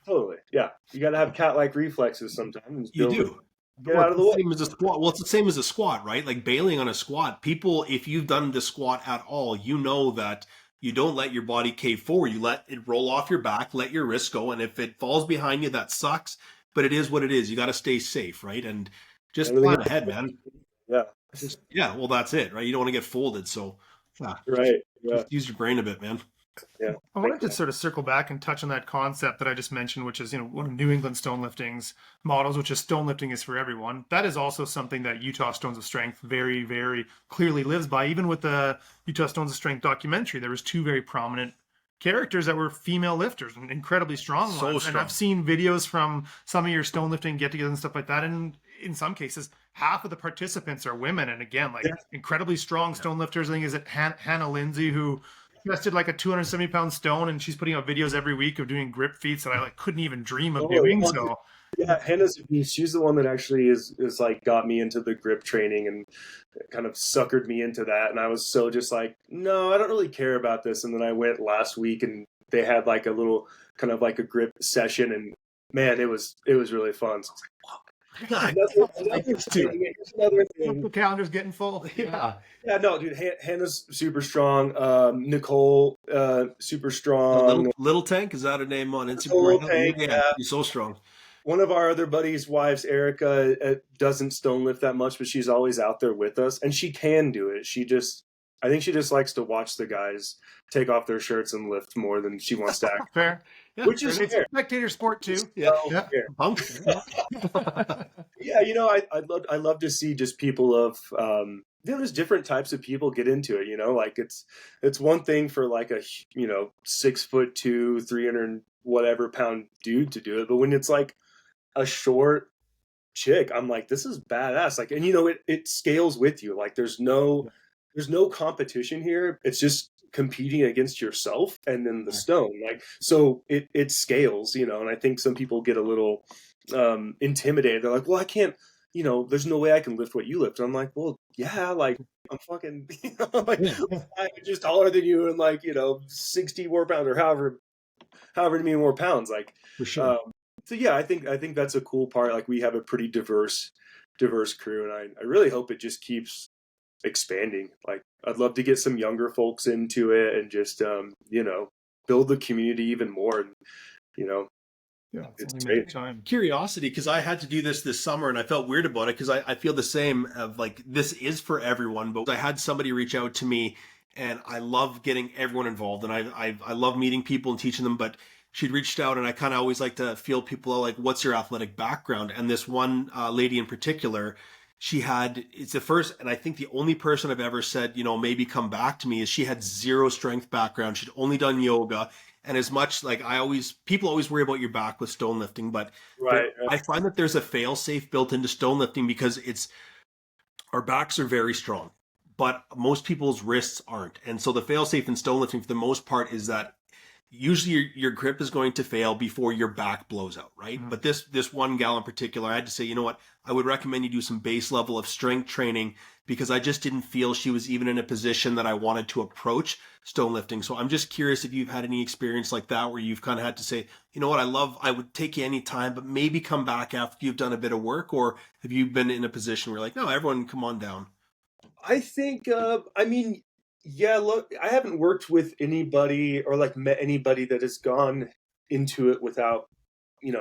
Totally. Yeah. You got to have cat-like reflexes sometimes. You do. Get out of the way. Same as a squat. Well, it's the same as a squat, right? Like bailing on a squat. People, if you've done the squat at all, you know that you don't let your body cave forward. You let it roll off your back, let your wrists go. And if it falls behind you, that sucks. But it is what it is. You got to stay safe, right? And just plan ahead, man. Yeah. Well, that's it, right? You don't want to get folded. So, right. Yeah. Just use your brain a bit, man. Yeah. I wanted to sort of circle back and touch on that concept that I just mentioned, which is, one of New England Stonelifting's models, which is stonelifting is for everyone. That is also something that Utah Stones of Strength very, very clearly lives by. Even with the Utah Stones of Strength documentary, there was 2 very prominent characters that were female lifters and incredibly strong ones. Strong. And I've seen videos from some of your stonelifting get-togethers and stuff like that, and in some cases, half of the participants are women. And again, like incredibly strong stone lifters. I think is it Hannah Lindsay, who tested like a 270-pound stone, and she's putting out videos every week of doing grip feats that I like couldn't even dream of doing. So yeah, she's the one that actually is like got me into the grip training and kind of suckered me into that. And I was so just like, no, I don't really care about this. And then I went last week and they had like a little kind of like a grip session, and man, it was really fun. So I was like, wow. Another thing. The calendar's getting full. Yeah, no, dude. Hannah's super strong. Nicole, super strong. Little Tank, is that her name on Instagram? Little Tank, yeah. You're so strong. One of our other buddies' wives, Erica, doesn't stone lift that much, but she's always out there with us, and she can do it. I think she just likes to watch the guys take off their shirts and lift more than she wants to act. Fair. Yeah, which is it's fair. A spectator sport too. Yeah. Yeah, I love to see just people of there's different types of people get into it, like it's one thing for like a 6'2", 300 whatever pound dude to do it, but when it's like a short chick, I'm like, this is badass. Like, and it scales with you. Like there's no competition here. It's just competing against yourself and then the stone. Like, so it scales, and I think some people get a little intimidated. They're like, well, I can't, there's no way I can lift what you lift. And I'm like, well, yeah, like I'm fucking, like, I'm just taller than you and like, 60 more pounds or however many more pounds. Like, For sure. so yeah, I think that's a cool part. Like we have a pretty diverse crew, and I really hope it just keeps expanding. Like I'd love to get some younger folks into it and just build the community even more. And Yeah, it's only great. making time. Curiosity, because I had to do this summer and I felt weird about it because I feel the same of like this is for everyone, but I had somebody reach out to me and I love getting everyone involved and I love meeting people and teaching them, but she'd reached out and I kind of always like to feel people out, like, what's your athletic background? And this one lady in particular, it's the first and I think the only person I've ever said, maybe come back to me, is she had zero strength background. She'd only done yoga. And as much like people always worry about your back with stone lifting, but Right. I find that there's a fail safe built into stone lifting because our backs are very strong, but most people's wrists aren't. And so the fail safe in stone lifting for the most part is that usually your grip is going to fail before your back blows out, right? Mhm. But this one gal in particular, I had to say, you know what? I would recommend you do some base level of strength training because I just didn't feel she was even in a position that I wanted to approach stone lifting. So I'm just curious if you've had any experience like that where you've kind of had to say, you know what, I would take you any time, but maybe come back after you've done a bit of work, or have you been in a position where you're like, no, everyone come on down? I think, I mean, yeah, look, I haven't worked with anybody or like met anybody that has gone into it without,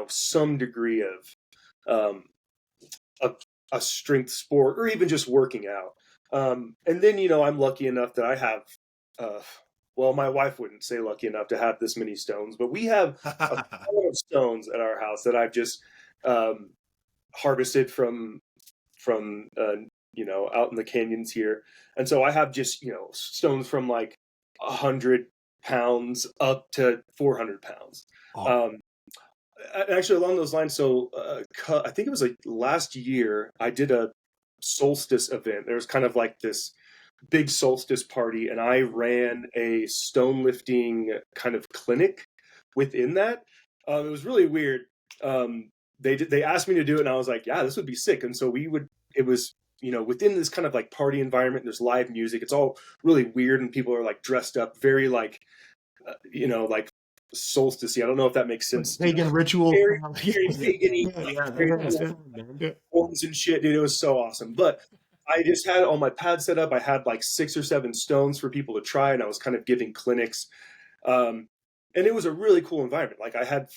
some degree of um, a, a strength sport or even just working out. And then, I'm lucky enough that I have, uh, well, my wife wouldn't say lucky enough to have this many stones, but we have a ton of stones at our house that I've just um, harvested from out in the canyons here. And so I have just, stones from like 100 pounds up to 400 pounds. Oh, Actually, along those lines, so I think it was like last year, I did a solstice event. There was kind of like this big solstice party, and I ran a stone lifting kind of clinic within that. It was really weird. They asked me to do it, and I was like, yeah, this would be sick. And so it was, within this kind of like party environment. There's live music. It's all really weird, and people are like dressed up very like, like solstice. I don't know if that makes sense. Pagan ritual. Very, very pagan-y, yeah, very that's cool good, man. Yeah. forms and shit, dude. It was so awesome. But I just had all my pads set up. I had like 6 or 7 stones for people to try, and I was kind of giving clinics. And it was a really cool environment. Like I had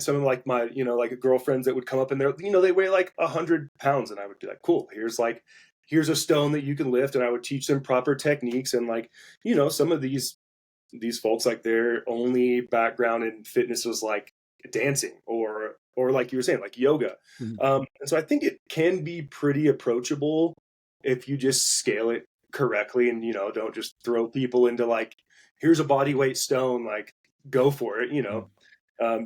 some of like my, like girlfriends that would come up and they weigh like 100 pounds, and I would be like, cool, here's a stone that you can lift, and I would teach them proper techniques. And like, some of these folks, like their only background in fitness was like dancing or like you were saying, like yoga. Mhm. And so I think it can be pretty approachable if you just scale it correctly and, don't just throw people into like, here's a body weight stone, like go for it,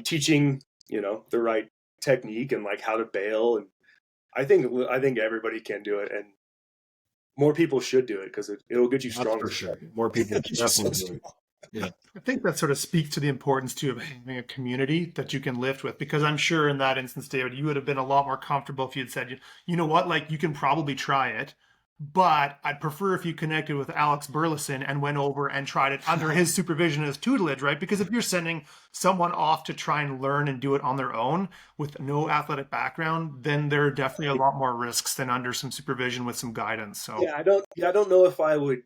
teaching, the right technique and like how to bail. And I think everybody can do it, and more people should do it because it'll get you That's stronger. for sure. More people Get you so definitely do it. strong. Yeah. I think that sort of speaks to the importance too of having a community that you can lift with, because I'm sure in that instance, David, you would have been a lot more comfortable if you'd said, you know what, like you can probably try it, but I'd prefer if you connected with Alex Burlison and went over and tried it under his supervision as tutelage, right? Because if you're sending someone off to try and learn and do it on their own with no athletic background, then there are definitely a lot more risks than under some supervision with some guidance. So I don't know if I would.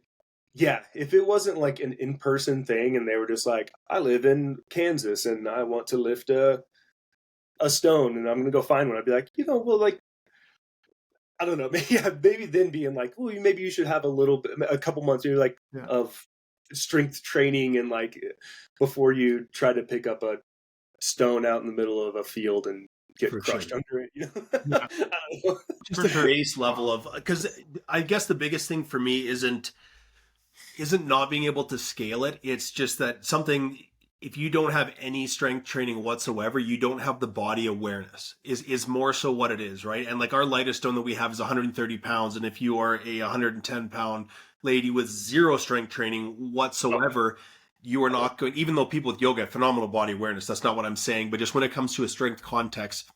Yeah, if it wasn't like an in-person thing and they were just like, I live in Kansas and I want to lift a stone and I'm gonna go find one, I'd be like, well, like, I don't know, maybe then being like, well, maybe you should have a couple months, maybe like yeah. of strength training and like before you try to pick up a stone out in the middle of a field and get For crushed sure. under it. Yeah. I don't know. Just For a sure. base level of, because I guess the biggest thing for me isn't not being able to scale it. It's just that if you don't have any strength training whatsoever, you don't have the body awareness is more so what it is, right? And like our lightest stone that we have is 130 pounds. And if you are a 110-pound lady with zero strength training whatsoever, you are not going, even though people with yoga have phenomenal body awareness, that's not what I'm saying. But just when it comes to a strength context,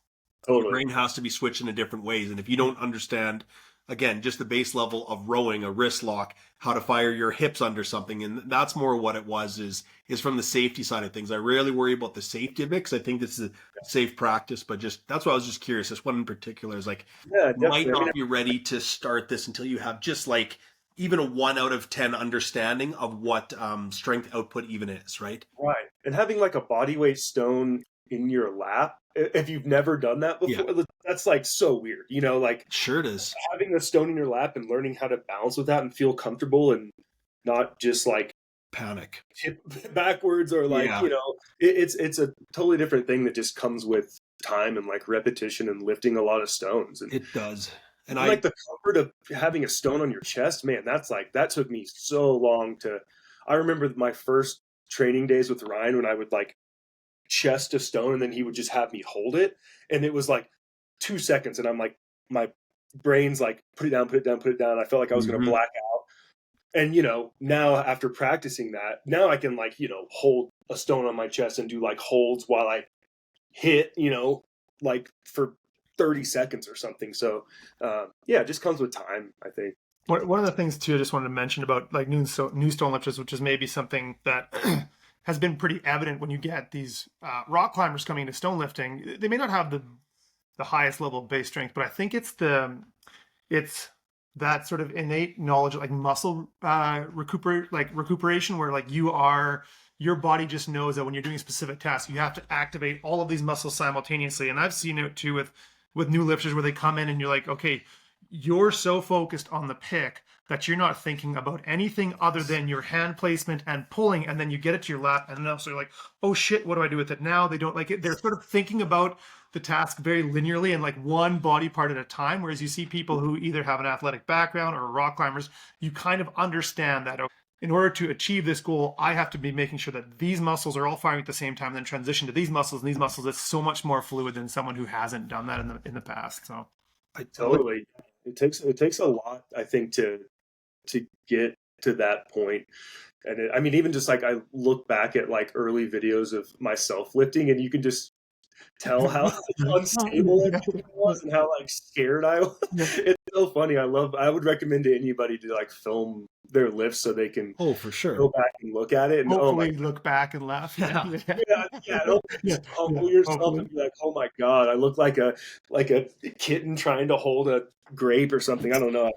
your Totally. brain has to be switched in different ways. And if you don't understand again, just the base level of rowing, a wrist lock, how to fire your hips under something. And that's more what it was, is from the safety side of things. I rarely worry about the safety of it because I think this is a safe practice, but just, that's why I was just curious. This one in particular is like, Yeah, you might definitely. I mean, not be ready to start this until you have just like even a 1 out of 10 understanding of what strength output even is, right? right. And having like a body weight stone in your lap, if you've never done that before, that's like so weird, you know, like Sure it is. having a stone in your lap and learning how to balance with that and feel comfortable and not just like Panic. tip backwards or like, Yeah. you know, it's a totally different thing that just comes with time and like repetition and lifting a lot of stones. And It does. And like the comfort of having a stone on your chest, man, that's like, that took me so long to, I remember my first training days with Ryan when I would like chest a stone and then he would just have me hold it. And it was like 2 seconds. And I'm like, my brain's like, put it down, put it down, put it down. I felt like I was going to black out. And, you know, now after practicing that, now I can like, you know, hold a stone on my chest and do like holds while I hit, you know, like for 30 seconds or something. So, yeah, it just comes with time, I think. One of the things too, I just wanted to mention about like new stone lifters, which is maybe something that has been pretty evident when you get these rock climbers coming into stone lifting. They may not have the highest level of base strength, but I think it's that sort of innate knowledge, like muscle recuperation, where like your body just knows that when you're doing a specific task, you have to activate all of these muscles simultaneously. And I've seen it too with new lifters where they come in and you're like, okay, you're so focused on the pick that you're not thinking about anything other than your hand placement and pulling, and then you get it to your lap, and then also you're like, oh shit, what do I do with it now? They don't like it. They're sort of thinking about the task very linearly and like one body part at a time, whereas you see people who either have an athletic background or rock climbers, you kind of understand that in order to achieve this goal, I have to be making sure that these muscles are all firing at the same time, then transition to these muscles and these muscles. It's so much more fluid than someone who hasn't done that in the past. So I Totally. It takes a lot, I think, to get to that point. And I mean, even just like I look back at like early videos of myself lifting, and you can just tell how unstable everything was and how like scared I was. It's so funny. I would recommend to anybody to like film their lifts so they can for sure go back and look at it and hopefully look back and laugh. don't humble yourself and be like, oh my god, I look like a kitten trying to hold a grape or something. I don't know.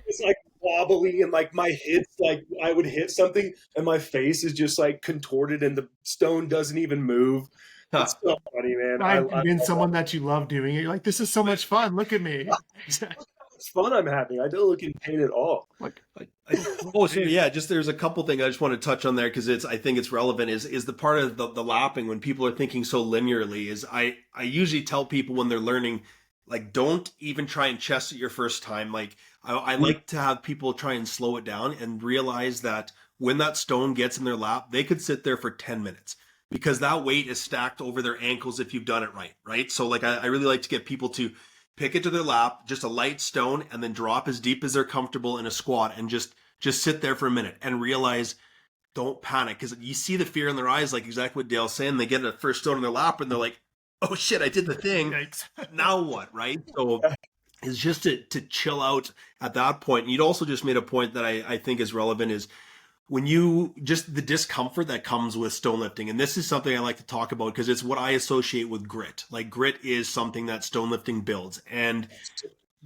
It's like wobbly and like my hips, like I would hit something and my face is just like contorted and the stone doesn't even move. It's so funny, man. I've been someone that you love doing it. You're like, this is so much fun. Look at me. It's fun I'm having. I don't look in pain at all. So yeah, just there's a couple things I just want to touch on there because I think it's relevant is the part of the lapping when people are thinking so linearly is I usually tell people when they're learning, like, don't even try and chest it your first time. Like I like to have people try and slow it down and realize that when that stone gets in their lap, they could sit there for 10 minutes because that weight is stacked over their ankles if you've done it right? So like I really like to get people to pick it to their lap, just a light stone, and then drop as deep as they're comfortable in a squat and just sit there for a minute and realize, don't panic. Because you see the fear in their eyes, like exactly what Dale's saying. They get a first stone in their lap and they're like, oh shit, I did the thing. Now what, right? So it's just to chill out at that point. And you'd also just made a point that I think is relevant is when you just the discomfort that comes with stone lifting. And this is something I like to talk about because it's what I associate with grit. Like grit is something that stone lifting builds. And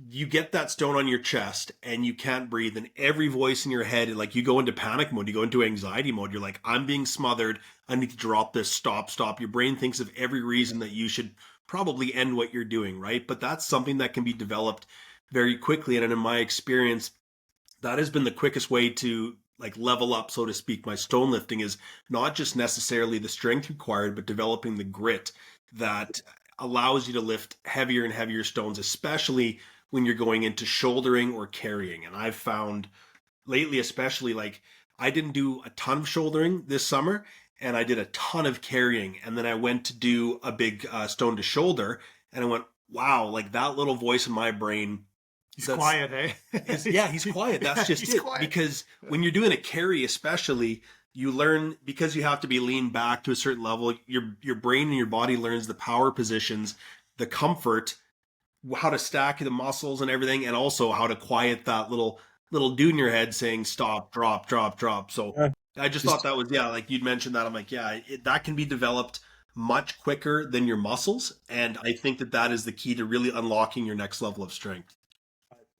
you get that stone on your chest and you can't breathe. And every voice in your head, like you go into panic mode, you go into anxiety mode. You're like, I'm being smothered. I need to drop this. Stop. Your brain thinks of every reason that you should probably end what you're doing, right? But that's something that can be developed very quickly. And in my experience, that has been the quickest way to like level up, so to speak. My stone lifting is not just necessarily the strength required, but developing the grit that allows you to lift heavier and heavier stones, especially when you're going into shouldering or carrying. And I've found lately, especially, like I didn't do a ton of shouldering this summer and I did a ton of carrying. And then I went to do a big stone to shoulder and I went, wow, like that little voice in my brain. He's quiet, eh? He's quiet. That's just it. Quiet. Because when you're doing a carry, especially, you learn, because you have to be leaned back to a certain level, your brain and your body learns the power positions, the comfort how to stack the muscles and everything, and also how to quiet that little dude in your head saying stop, drop, drop, drop. So Yeah. I just thought that was, yeah, like you'd mentioned that. I'm like, yeah, that can be developed much quicker than your muscles. And I think that is the key to really unlocking your next level of strength.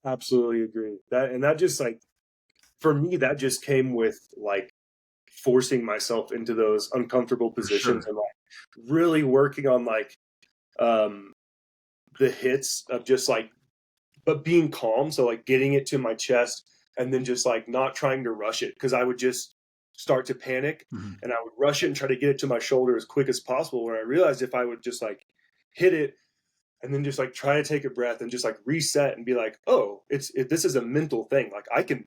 Absolutely agree. That just like, for me, that just came with like forcing myself into those uncomfortable positions sure. and like really working on like the hits of just like, but being calm. So like getting it to my chest and then just like not trying to rush it, because I would just start to panic Mhm. and I would rush it and try to get it to my shoulder as quick as possible. Where I realized if I would just like hit it and then just like try to take a breath and just like reset and be like, oh, this is a mental thing. Like I can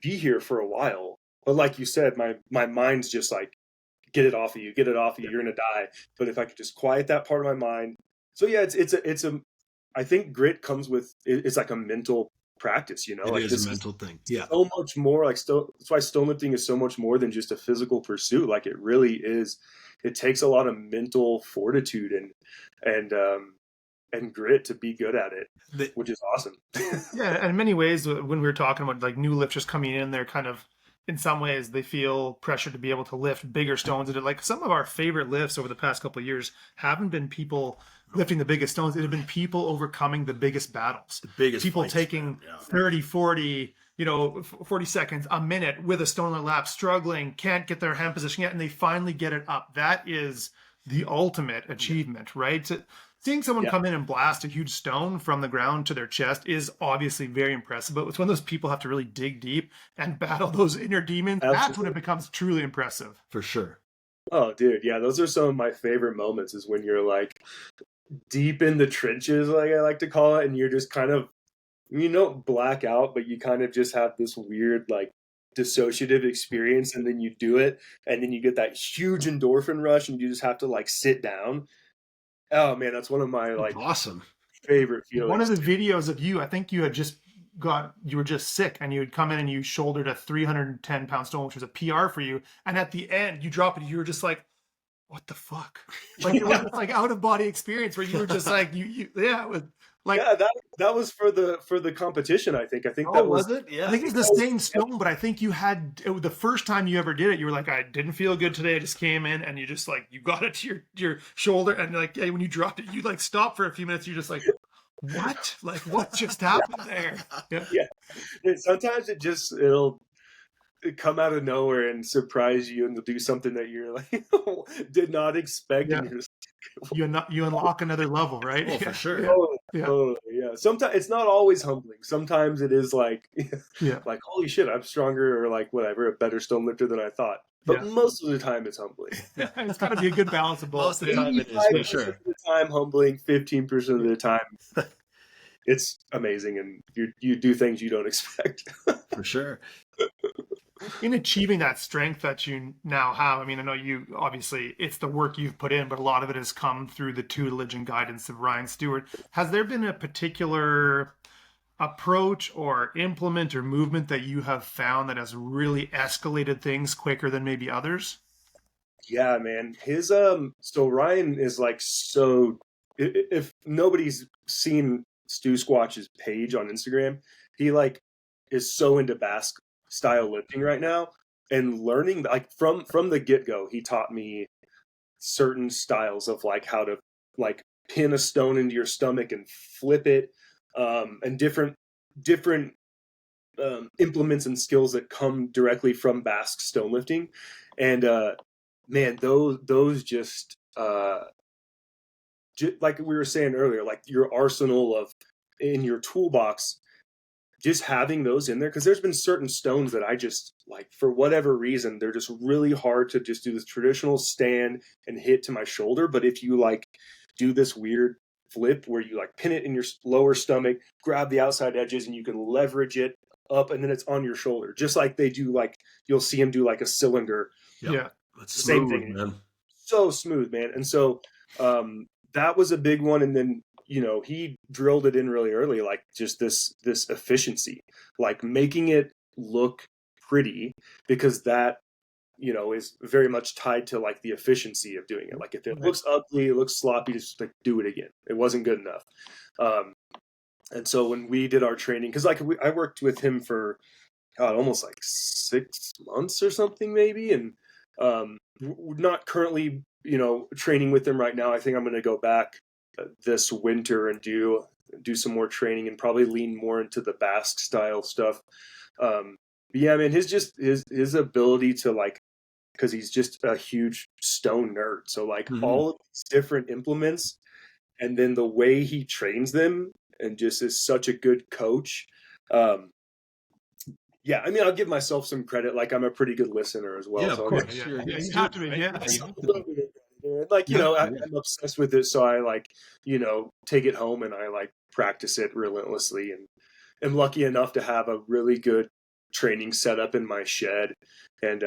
be here for a while, but like you said, my mind's just like, get it off of you, you're gonna die. But if I could just quiet that part of my mind, so yeah, it's a I think grit comes with it's like a mental practice, you know, It like is this a mental thing. Yeah. so much more. Like that's why stone lifting is so much more than just a physical pursuit. Like it really is. It takes a lot of mental fortitude and grit to be good at it, which is awesome. Yeah, and in many ways, when we were talking about like new lifters coming in, they're kind of, in some ways, they feel pressure to be able to lift bigger stones. And like some of our favorite lifts over the past couple of years haven't been people lifting the biggest stones. It have been people overcoming the biggest battles. The biggest People fights, taking man. Yeah. 30, 40, 40 seconds, a minute with a stone in their lap, struggling, can't get their hand position yet, and they finally get it up. That is the ultimate achievement, right? Seeing someone Yeah. come in and blast a huge stone from the ground to their chest is obviously very impressive, but it's when those people have to really dig deep and battle those inner demons. That's when Absolutely. it becomes truly impressive. For sure. Oh, dude, yeah, those are some of my favorite moments. Is when you're like deep in the trenches, like I like to call it, and you're just kind of, black out, but you kind of just have this weird like dissociative experience, and then you do it, and then you get that huge endorphin rush, and you just have to like sit down. Oh man, that's one of my That's like awesome. favorite One of feelings. the videos of you, I think you were just sick and you had come in and you shouldered a 310-pound stone, which was a PR for you. And at the end, you drop it, you were just like, what the fuck? Like it was like out of body experience where you were just like, yeah, it was like, Yeah, that was for the competition. I think Oh, that was it? Yeah. I think it's the same stone, but I think you had the first time you ever did it, you were like, I didn't feel good today. I just came in and you just like, you got it to your shoulder. And like, yeah, when you dropped it, you like stopped for a few minutes. You're just like, what? Like, what just happened there? Yeah. Yeah. Sometimes it'll come out of nowhere and surprise you, and they'll do something that you're like did not expect, Yeah. and you're just You unlock another level, right? Oh, for sure. Yeah. totally, Yeah. totally, yeah. Sometimes it's not always humbling. Sometimes it is like, Yeah. like holy shit, I'm stronger, or like whatever, a better stone lifter than I thought. But Yeah. most of the time, it's humbling. Yeah. It's got to be a good balance of both. Most of the Yeah. time it is, 85% for sure. of the time humbling, 15% of the time it's amazing, and you do things you don't expect. For sure. In achieving that strength that you now have, I mean, I know you obviously it's the work you've put in, but a lot of it has come through the tutelage and guidance of Ryan Stewart. Has there been a particular approach or implement or movement that you have found that has really escalated things quicker than maybe others? Yeah, man. His so Ryan is like so if nobody's seen Stu Squatch's page on Instagram, he like is so into Basque style lifting right now, and learning like from the get-go, he taught me certain styles of like how to like pin a stone into your stomach and flip it, and different implements and skills that come directly from Basque stone lifting. And man, those just like we were saying earlier, like your arsenal of in your toolbox, just having those in there, because there's been certain stones that I just like, for whatever reason, they're just really hard to just do this traditional stand and hit to my shoulder. But if you like do this weird flip where you like pin it in your lower stomach, grab the outside edges, and you can leverage it up, and then it's on your shoulder, just like they do. Like you'll see him do like a cylinder. Yep. Yeah. That's Same smooth, thing. man. So smooth, man. And so that was a big one. And then he drilled it in really early, like just this efficiency, like making it look pretty, because that is very much tied to like the efficiency of doing it. Like if it looks ugly, it looks sloppy, just like do it again. It wasn't good enough. And so when we did our training, because like I worked with him for God, almost like 6 months or something maybe, and we're not currently training with him right now. I think I'm going to go back this winter and do some more training and probably lean more into the Basque style stuff. But yeah, man, his ability to like, because he's just a huge stone nerd. So like all of these different implements, and then the way he trains them, and just is such a good coach. Yeah, I mean, I'll give myself some credit. Like, I'm a pretty good listener as well. Yeah, so of course. Yeah, You're a good you have to be. student, Yeah. right? You have to little be. bit of credit. Like, I'm obsessed with it. So I like, take it home and I like practice it relentlessly. And am lucky enough to have a really good training setup in my shed, and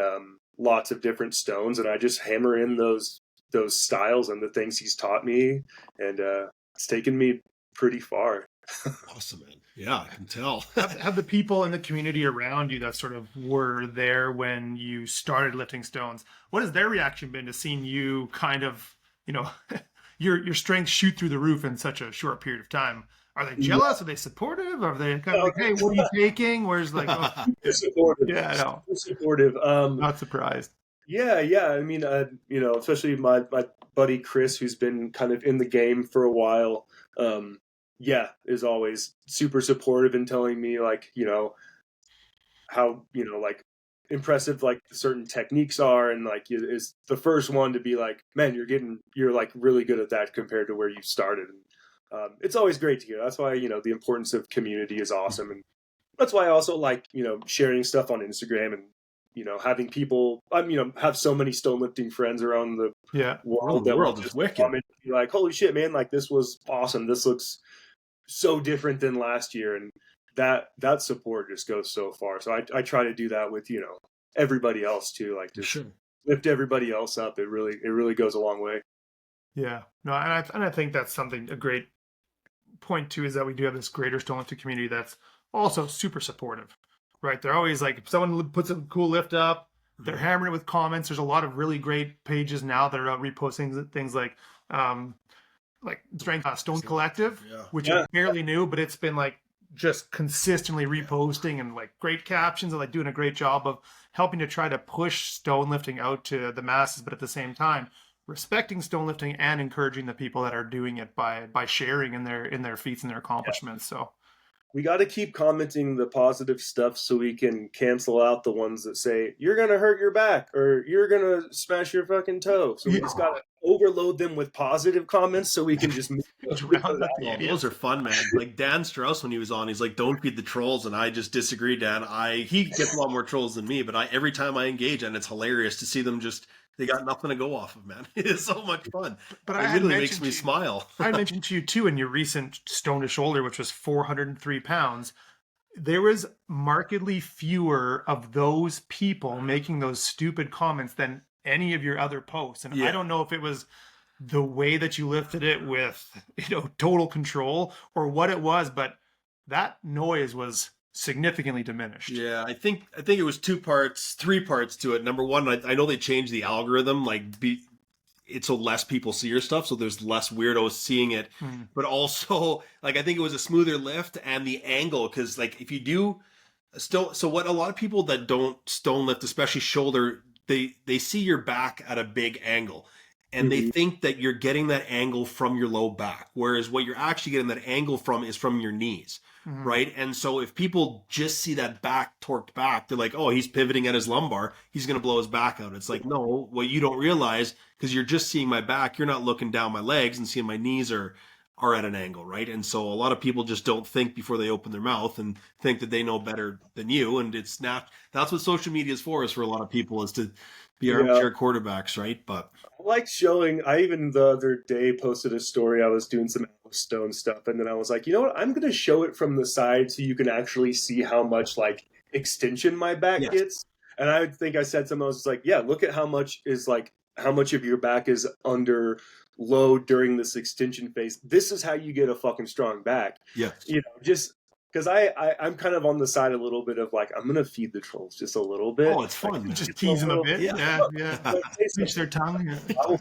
lots of different stones. And I just hammer in those styles and the things he's taught me. And it's taken me pretty far. Awesome, man. Yeah, I can tell. Have the people in the community around you that sort of were there when you started lifting stones, what has their reaction been to seeing you kind of, your strength shoot through the roof in such a short period of time? Are they jealous? Are they supportive? Are they kind of like, hey, what are you taking? Where's like, oh, Supportive. yeah, no, Supportive. not surprised. Yeah. I mean, especially my buddy Chris, who's been kind of in the game for a while. Is always super supportive and telling me like, how, like impressive like certain techniques are, and like is the first one to be like, man, you're like really good at that compared to where you started. And it's always great to hear. That's why, the importance of community is awesome. And that's why I also like, sharing stuff on Instagram, and, having people, have so many stone lifting friends around the world that will is just wicked. comment and be like, holy shit, man, like this was awesome. This looks so different than last year. And that support just goes so far. So I try to do that with, everybody else too. Like just lift everybody else up. It really goes a long way. Yeah, no, and I think that's a great point too, is that we do have this greater stonelifting community that's also super supportive, right? They're always like, if someone puts a cool lift up, they're hammering it with comments. There's a lot of really great pages now that are out reposting things like Strength Stone Collective, which is fairly new, but it's been like just consistently reposting and like great captions and like doing a great job of helping to try to push stone lifting out to the masses, but at the same time respecting stone lifting and encouraging the people that are doing it by sharing in their feats and their accomplishments. So we got to keep commenting the positive stuff so we can cancel out the ones that say you're gonna hurt your back or you're gonna smash your fucking toe. So we just gotta overload them with positive comments so we can just move around that. Those are fun, man. Like Dan Strauss, when he was on, he's like, don't feed the trolls, and I just disagree, Dan. He gets a lot more trolls than me, but every time I engage, and it's hilarious to see them just, they got nothing to go off of, man. It's so much fun. But it really makes me smile. I mentioned to you too in your recent Stone to Shoulder, which was 403 pounds, there was markedly fewer of those people making those stupid comments than any of your other posts. And I don't know if it was the way that you lifted it with, total control or what it was, but that noise was significantly diminished. Yeah, I think it was three parts to it. Number one, I know they changed the algorithm, it's so less people see your stuff, so there's less weirdos seeing it. But also, like, I think it was a smoother lift and the angle, because like if you do so what a lot of people that don't stone lift, especially shoulder, they see your back at a big angle. And they think that you're getting that angle from your low back, whereas what you're actually getting that angle from is from your knees, right? And so if people just see that back torqued back, they're like, oh, he's pivoting at his lumbar, he's going to blow his back out. It's like, no, what you don't realize, because you're just seeing my back, you're not looking down my legs and seeing my knees are at an angle, right? And so a lot of people just don't think before they open their mouth and think that they know better than you. And it's not, that's what social media is for a lot of people, is to be armchair quarterbacks, right? But I like showing. I even the other day posted a story. I was doing some stone stuff, and then I was like, you know what? I'm going to show it from the side so you can actually see how much like extension my back gets. And I think I said something. I was like, yeah, look at how much of your back is under load during this extension phase. This is how you get a fucking strong back. Yeah, just because I'm kind of on the side a little bit of like I'm gonna feed the trolls just a little bit. Oh, it's fun, man. Just tease them a bit. Yeah. Yeah. Reach their tongue. I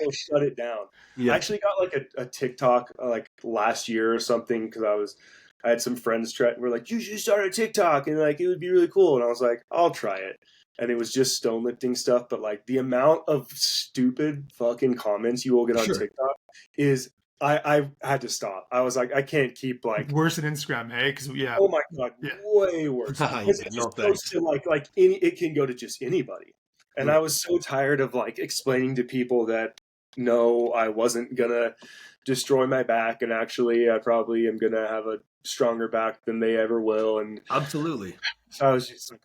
will shut it down. Yeah. I actually got like a TikTok like last year or something because I had some friends were like, you should start a TikTok and like it would be really cool. And I was like, I'll try it. And it was just stone lifting stuff, but like the amount of stupid fucking comments you will get on TikTok is I had to stop. I was like, I can't keep like worse than Instagram, hey? Because oh my god, way worse. Yeah, It just goes to like it can go to just anybody. And I was so tired of like explaining to people that no, I wasn't gonna destroy my back, and actually, I probably am gonna have a stronger back than they ever will. And Absolutely. so I was just like,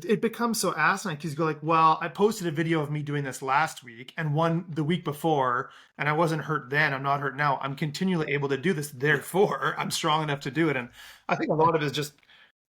it becomes so asinine because you go like, well, I posted a video of me doing this last week and one the week before, and I wasn't hurt then. I'm not hurt now. I'm continually able to do this. Therefore, I'm strong enough to do it. And I think a lot of it is just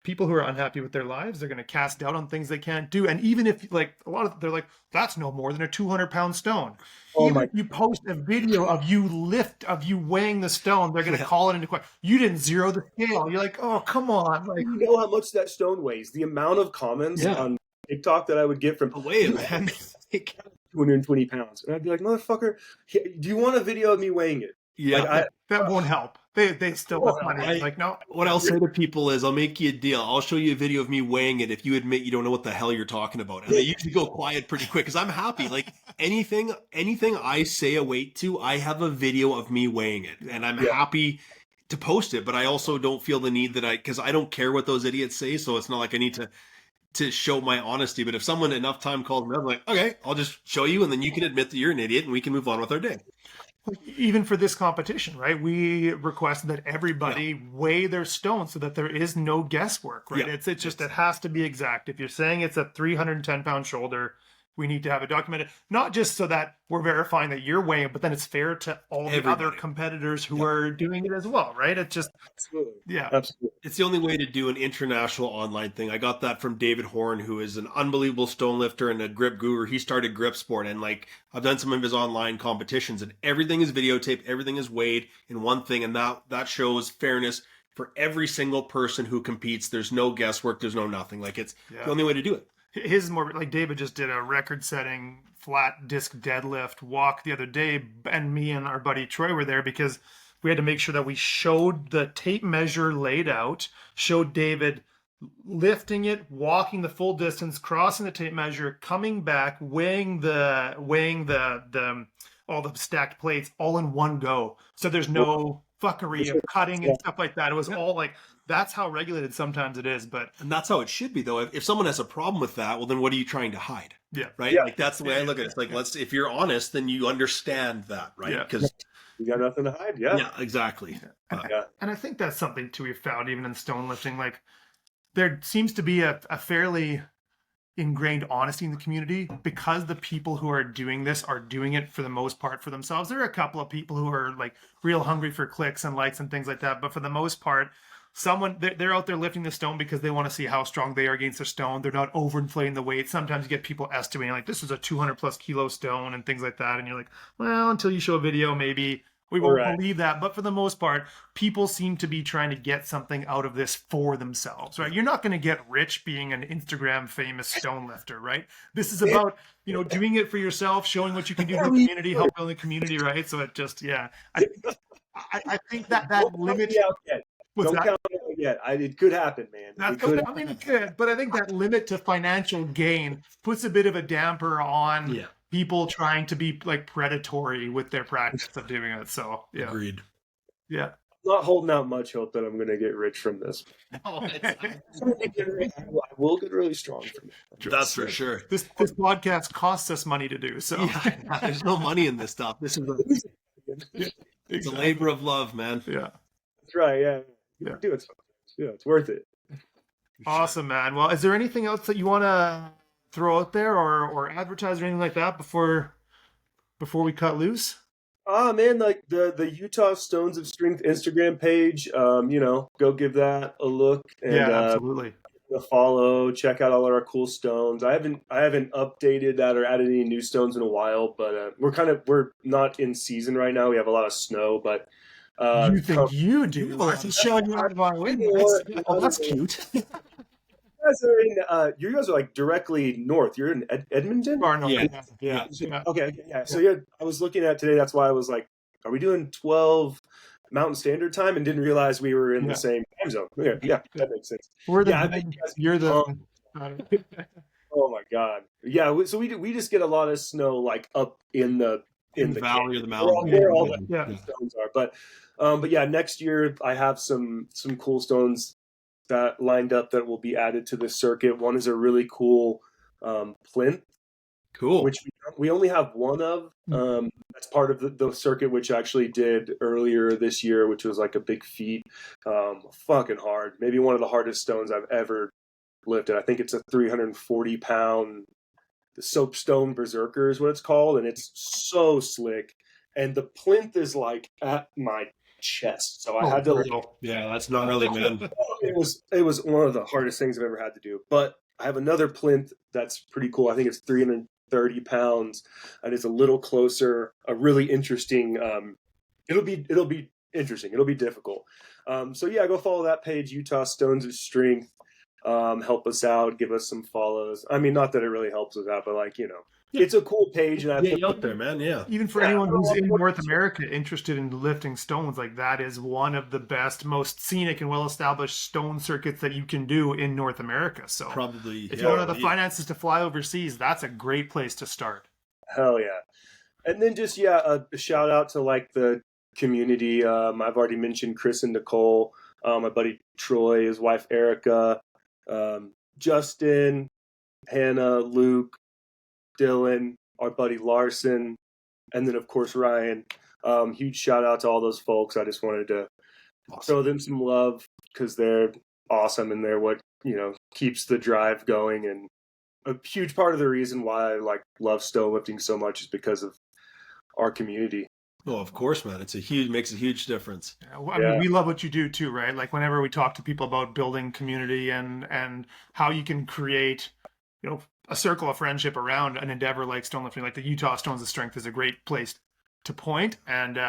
people who are unhappy with their lives. They're going to cast doubt on things they can't do. And even if like a lot of they're like, that's no more than a 200-pound stone. oh Even my, if you post a video of you weighing the stone, they're going to call it into question. You didn't zero the scale. You're like, oh, come on. Like, you know how much that stone weighs? The amount of comments on TikTok that I would get from Away, man. 220 pounds. And I'd be like, motherfucker, do you want a video of me weighing it? Yeah. Like, that won't help. They still want money. Like, no. What I'll say to people is I'll make you a deal. I'll show you a video of me weighing it if you admit you don't know what the hell you're talking about. And they usually go quiet pretty quick because I'm happy. Like anything I say a weight to, I have a video of me weighing it. And I'm happy to post it. But I also don't feel the need that because I don't care what those idiots say. So it's not like I need to show my honesty. But if someone enough time calls me up, I'm like, okay, I'll just show you. And then you can admit that you're an idiot and we can move on with our day. Even for this competition, right? We requested that everybody weigh their stone so that there is no guesswork, right? Yeah. It's just, it has to be exact. If you're saying it's a 310-pound shoulder, we need to have it documented, not just so that we're verifying that you're weighing it, but then it's fair to all the other competitors who are doing it as well, right? It's just, absolutely. It's the only way to do an international online thing. I got that from David Horn, who is an unbelievable stone lifter and a grip guru. He started Grip Sport, and like I've done some of his online competitions, and everything is videotaped, everything is weighed in one thing, and that shows fairness for every single person who competes. There's no guesswork, there's no nothing. Like it's the only way to do it. His more like David just did a record-setting flat disc deadlift walk the other day, and me and our buddy Troy were there because we had to make sure that we showed the tape measure laid out, showed David lifting it, walking the full distance, crossing the tape measure, coming back, weighing the all the stacked plates all in one go. So there's no fuckery of cutting and stuff like that. It was all like, that's how regulated sometimes it is, and that's how it should be though. If someone has a problem with that, well then what are you trying to hide? Yeah. Right? Yeah. Like that's the way I look at it. It's like if you're honest, then you understand that, right? Because you got nothing to hide. Yeah, exactly. And I think that's something too we've found even in stone lifting. Like there seems to be a fairly ingrained honesty in the community because the people who are doing this are doing it for the most part for themselves. There are a couple of people who are like real hungry for clicks and likes and things like that, but for the most part, they're out there lifting the stone because they want to see how strong they are against their stone. They're not overinflating the weight. Sometimes you get people estimating like this is a 200+ kilo stone and things like that, and you're like, well, until you show a video, maybe we won't believe that. But for the most part, people seem to be trying to get something out of this for themselves, right? You're not going to get rich being an Instagram famous stone lifter, right? This is about, doing it for yourself, showing what you can do for the community, helping the community, right? So it just, I think that limit. Don't count it out yet. It could happen, man. It could. But I think that limit to financial gain puts a bit of a damper on people trying to be like predatory with their practice of doing it. So agreed. Yeah. I'm not holding out much hope that I'm going to get rich from this. I will get really strong from it. That's for sure. This podcast costs us money to do. So there's no money in this stuff. This is it's a labor of love, man. Yeah. That's right. Yeah. Do it. Yeah, it's worth it. Awesome, man. Well, is there anything else that you want to throw out there or advertise or anything like that before we cut loose? Man, like the Utah Stones of Strength Instagram page, go give that a look. And, absolutely. A follow, check out all of our cool stones. I haven't updated that or added any new stones in a while, but we're not in season right now. We have a lot of snow, but You think you do? Well, it's showing you out my window. Oh, that's cute. You guys are like directly north. You're in Edmonton? Far north. Yeah. Yeah. Okay, yeah. So yeah, I was looking at today. That's why I was like, are we doing 12 Mountain Standard Time? And didn't realize we were in the same time zone. Yeah, that makes sense. We're the I bet you guys you're the oh my god. Yeah, so we just get a lot of snow like up in the valley or the where mountain. where all the stones are. But yeah, next year I have some cool stones that lined up that will be added to the circuit. One is a really cool plinth, Cool. which we only have one of. That's part of the circuit, which I actually did earlier this year, which was like a big feat. Fucking hard. Maybe one of the hardest stones I've ever lifted. I think it's a 340-pound soapstone berserker is what it's called, and it's so slick. And the plinth is like at my chest, so I had to. Yeah, that's gnarly, man. It was one of the hardest things I've ever had to do. But I have another plinth that's pretty cool. I think it's 330 pounds, and it's a little closer. A really interesting. It'll be interesting. It'll be difficult. So yeah, go follow that page, Utah Stones of Strength. Help us out, give us some follows. I mean, not that it really helps us out, but like, it's a cool page. And I think out there, man. Yeah. Even for anyone who's in North America interested in lifting stones, like that is one of the best, most scenic and well-established stone circuits that you can do in North America. So Probably, if you don't have the finances to fly overseas, that's a great place to start. Hell yeah. And then just, a shout out to like the community. I've already mentioned Chris and Nicole, my buddy Troy, his wife Erica, Justin, Hannah, Luke, Dylan, our buddy Larson, and then of course Ryan. Huge shout out to all those folks. I just wanted to show them some love because they're awesome and they're what keeps the drive going. And a huge part of the reason why I love stone lifting so much is because of our community. Oh, of course, man. Makes a huge difference. I mean, we love what you do too, right? Like whenever we talk to people about building community and how you can create, a circle of friendship around an endeavor like stonelifting, like the Utah Stones of Strength is a great place to point. And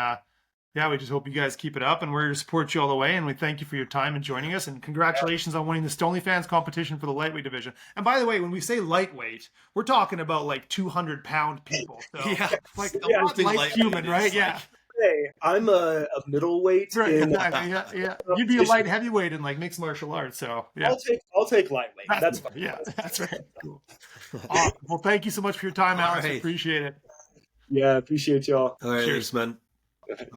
we just hope you guys keep it up, and we're here to support you all the way. And we thank you for your time and joining us. And congratulations on winning the StonelyFans competition for the lightweight division. And by the way, when we say lightweight, we're talking about like 200-pound people. So like a lot like human, right? Yeah. Hey, I'm a middleweight. Right, exactly. Yeah. You'd be a light heavyweight in like mixed martial arts. So yeah. I'll take lightweight. That's fine. Yeah, that's right. Cool. Awesome. Well, thank you so much for your time, Alex. Right. Appreciate it. Yeah, appreciate y'all. All right, Cheers, man.